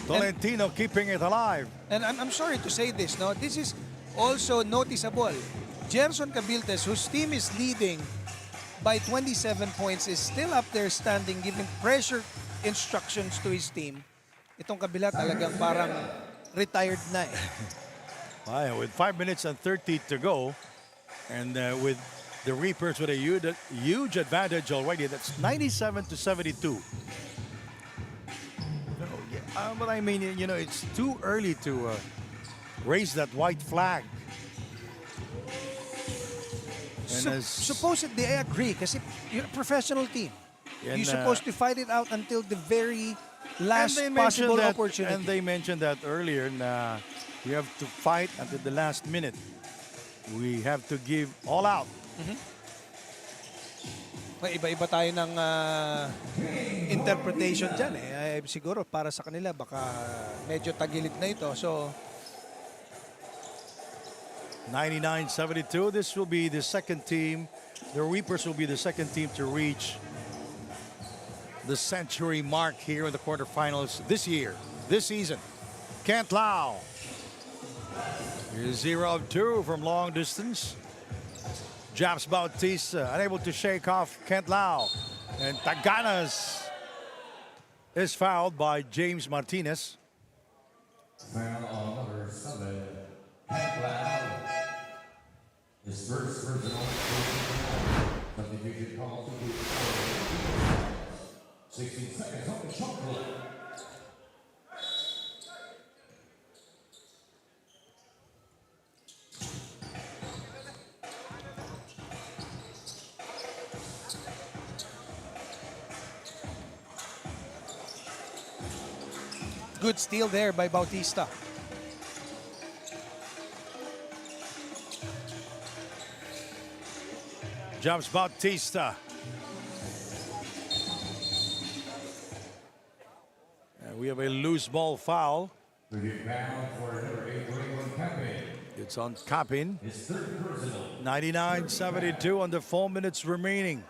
Tolentino keeping it alive. And I'm sorry to say this, no? This is also noticeable. Gerson Cabiltes, whose team is leading by 27 points, is still up there standing, giving pressure instructions to his team. Itong kabila talagang parang retired na eh. Wow, with 5 minutes and 30 to go, and with the Reapers with a huge advantage already. That's 97 to 72. But I mean, you know, it's too early to raise that white flag. Supposedly, I agree, kasi you're a professional team. And, You're supposed to fight it out until the very last and they possible mentioned that, opportunity. And they mentioned that earlier, you have to fight until the last minute. We have to give all out. May iba-iba tayo ng interpretation dyan eh. Siguro para sa kanila baka medyo tagilid na ito. So 99-72. This will be the second team. The Reapers will be the second team to reach the century mark here in the quarterfinals this year, this season. Kent Lau. Here's 0 of 2 from long distance. Japs Bautista unable to shake off Kent Lau. And Taganas is fouled by James Martinez. Foul on number 7, Lau. His first personal substitution call to be 16 seconds on the shot clock. good steal there by Bautista. Jumps Bautista. And we have a loose ball foul. It's on Coppin. 99-72 under 4 minutes remaining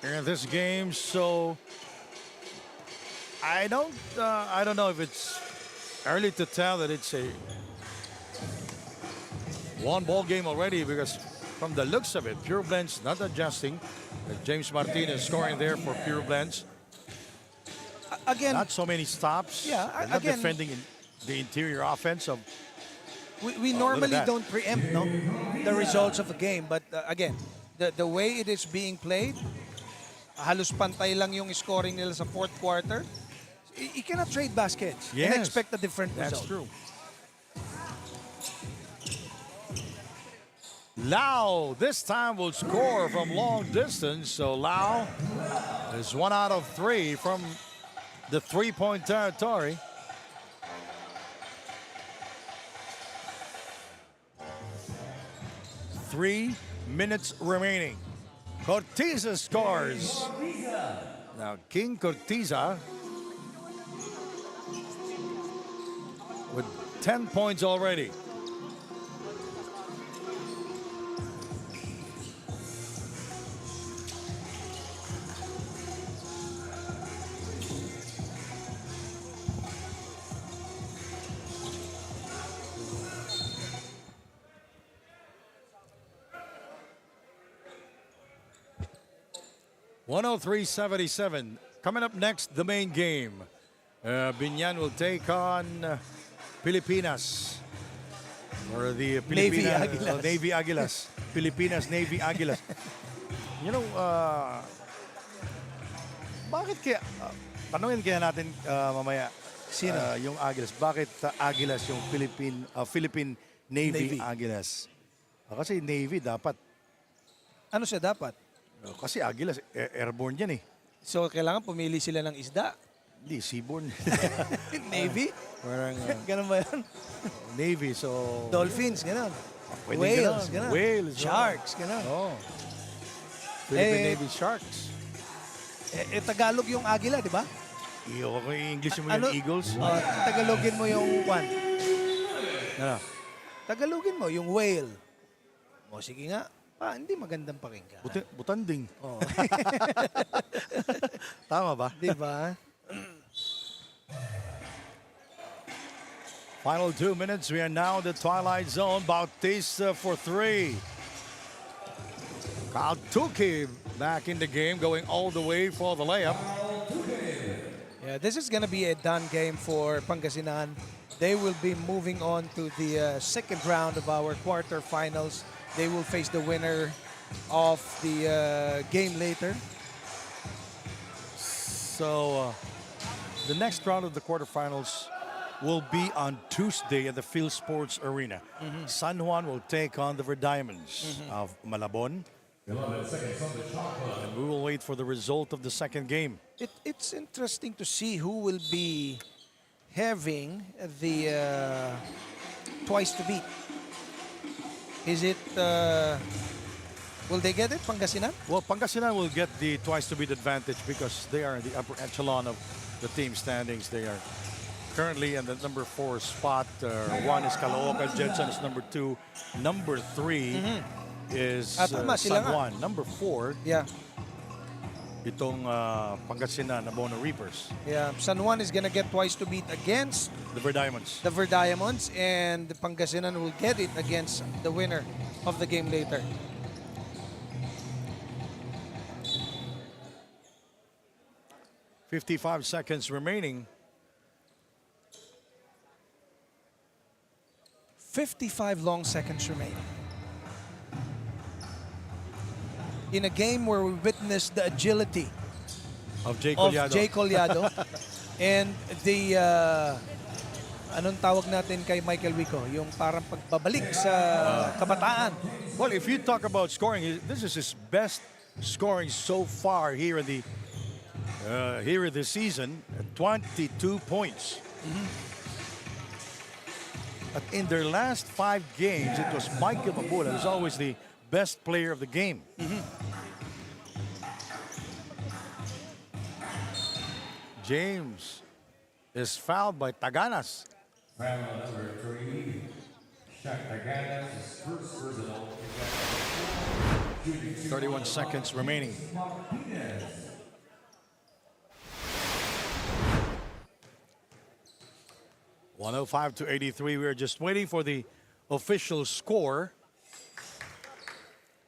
in this game. So I don't know if it's early to tell that it's a one ball game already, because from the looks of it, Pureblends not adjusting. James Martinez scoring there for Pureblends. Again, not so many stops. Yeah, not again, defending in the interior offense of. We normally don't preempt the results of a game, but again, the way it is being played, halos pantay lang yung scoring nila sa fourth quarter. You cannot trade baskets and expect a different result. That's true. Lau this time will score from long distance. So Lau is 1 out of 3 from the three-point territory. Three minutes remaining. Cortiza scores. Now King Cortiza with 10 points already. (103-77). Coming up next, the main game. Binyan will take on Pilipinas. Or the Navy Aguilas. Navy Aguilas. Pilipinas Navy Aguilas. You know, bakit kaya, tanungin kaya natin mamaya, sino? Yung Aguilas. Bakit Aguilas yung Philippine Navy Aguilas? Kasi Navy dapat. Ano siya dapat? Kasi Aguilas, airborne yan eh. So, kailangan pumili sila ng isda. Hindi, Seaborn. Navy? Parang Ganun ba yan? Navy, so... Dolphins, ganun. Pwede Whales, ganun. ganun. Whales. Sharks, ganun. Oh. Philippine Eh, Navy Sharks. Tagalog yung agila, di ba? Iyo ko English mo yung Eagles. Tagalogin mo yung one. Ano? Tagalogin mo yung whale. O sige nga. Hindi magandang pakinggan. Butanding. Oh. Tama ba? Di ba? Final 2 minutes. We are now in the twilight zone. Bautista for 3. Kyle Tuki back in the game, going all the way for the layup. Yeah, this is going to be a done game for Pangasinan. They will be moving on to the second round of our quarterfinals. They will face the winner of the game later. So the next round of the quarterfinals will be on Tuesday at the Field Sports Arena. San Juan will take on the Verdiamonds of Malabon. 11 seconds on the shot clock. And we will wait for the result of the second game. It's interesting to see who will be having the twice to beat. Is it, will they get it, Pangasinan? Well, Pangasinan will get the twice to beat advantage because they are in the upper echelon of the team standings. They are currently in the number 4 spot. One is Caloocan, Jensen is number 2. Number 3 is San Juan. Number 4, yeah, itong Pangasinan, Abono Reapers. Yeah, San Juan is gonna get twice to beat against The Verdiamonds. the Verdiamonds, and Pangasinan will get it against the winner of the game later. $55 seconds remaining. 55 long seconds remaining. In a game where we witnessed the agility Of Jay of Collado. Jay Collado and the anong tawag natin kay Michael Wico, yung parang pagbabalik sa kabataan. Well, if you talk about scoring, this is his best scoring so far here in the season, 22 points. But in their last 5 games, it was Michael Mabula who's always the best player of the game. James is fouled by Taganas. Foul number 3. Shaq Taganas' first personal. 31 seconds remaining. $105-83. We are just waiting for the official score.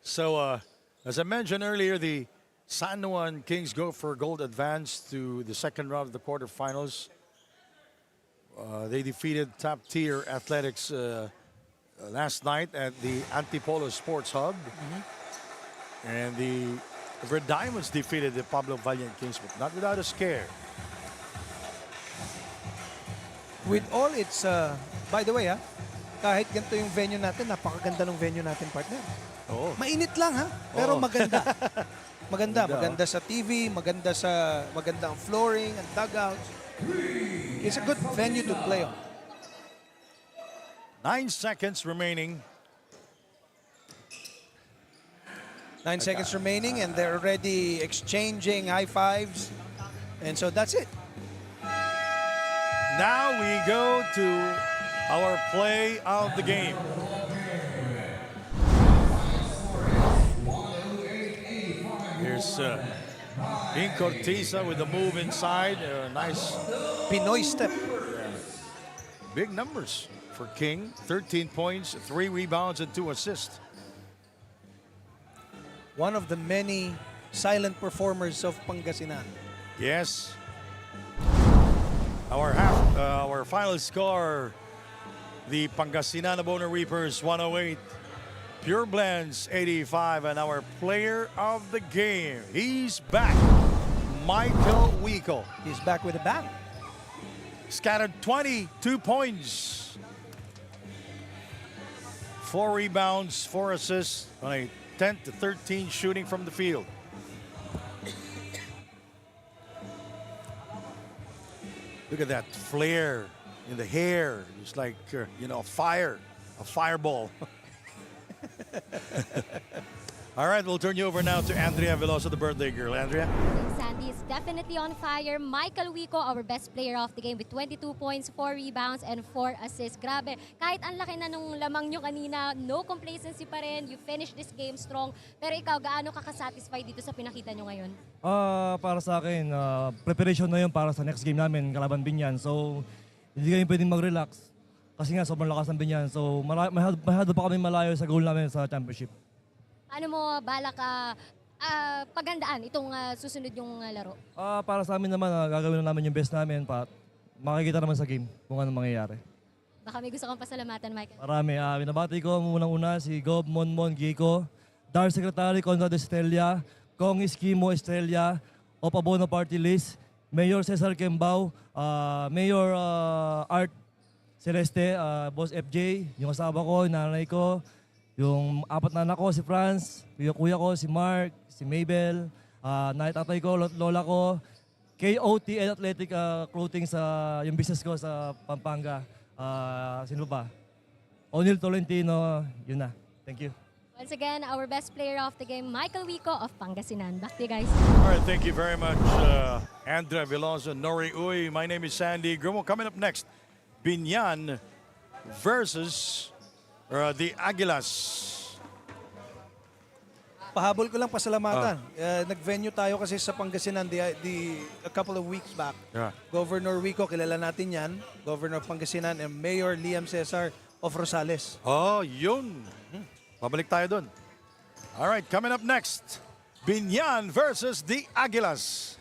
So, as I mentioned earlier, the San Juan Kings go for gold advance to the second round of the quarterfinals. They defeated top-tier Athletics last night at the Antipolo Sports Hub. And the Verdiamonds defeated the Pablo Valiant Kings, but not without a scare. With all its, by the way kahit ganito yung venue natin, napakaganda ng venue natin, partner. Oh. Mainit lang pero maganda. Maganda oh. sa TV, maganda ang flooring, ang dugouts. It's a good venue to play on. 9 seconds remaining. 9 seconds remaining, and they're already exchanging high fives. And so that's it. Now we go to our play of the game. Here's King Cortisa with the move inside. Nice Pinoy step. big numbers for King. 13 points, 3 rebounds, and 2 assists. One of the many silent performers of Pangasinan. Yes. Our final score, the Pangasinan Abono Reapers 108, PUREBLENDS 85, and our player of the game, he's back, Michael Wico. He's back with a bang. Scattered 22 points, 4 rebounds, 4 assists on a 10-13 shooting from the field. Look at that flare in the hair. It's like, a fireball. All right, we'll turn you over now to Andrea Veloso, the birthday girl. Andrea? Sandy is definitely on fire. Michael Wico, our best player of the game with 22 points, 4 rebounds, and 4 assists. Grabe, kahit ang laki na nung lamang nyo kanina, no complacency pa rin. You finished this game strong. Pero ikaw, gaano ka satisfied dito sa pinakita nyo ngayon? Para sa akin, preparation na yun para sa next game namin, kalaban Binyan. So, hindi kami pwedeng mag-relax. Kasi nga, sobrang lakas ng Binyan. So, mahado pa kami malayo sa goal namin sa championship. Ano mo balak paghandaan itong susunod yung laro? Para sa amin naman, gagawin na namin yung best namin. Makikita naman sa game kung ano mangyayari. Baka may gusto kang pasalamatan, Michael. Marami. Binabati ko munang-una si Gob Monmon Gico, Dar Secretary Conrad Estrella, Kong Iskimo Estrella, Opabono Party List, Mayor Cesar Kembao, Mayor Art Celeste, Boss FJ, yung asawa ko, yung nanay ko, yung 4 na anak ko, si Franz, yung kuya ko, si Mark, si Mabel, tatay ko, lola ko, KOT and Athletic Clothing sa yung business ko sa Pampanga. Sino ba? O'Neil Tolentino, yun na. Thank you. Once again, our best player of the game, Michael Wico of Pangasinan. Back to you guys. All right, thank you very much, Andrea Veloso, Nori Uy. My name is Sandy Grumo. Coming up next, Binyan versus the Aguilas. Pahabol ko lang pasalamatan. Nag-venue tayo kasi sa Pangasinan a couple of weeks back. Yeah. Governor Wico, kilala natin yan. Governor of Pangasinan and Mayor Liam Cesar of Rosales. Oh, yun. Pabalik tayo dun. All right, coming up next, Binyan versus the Aguilas.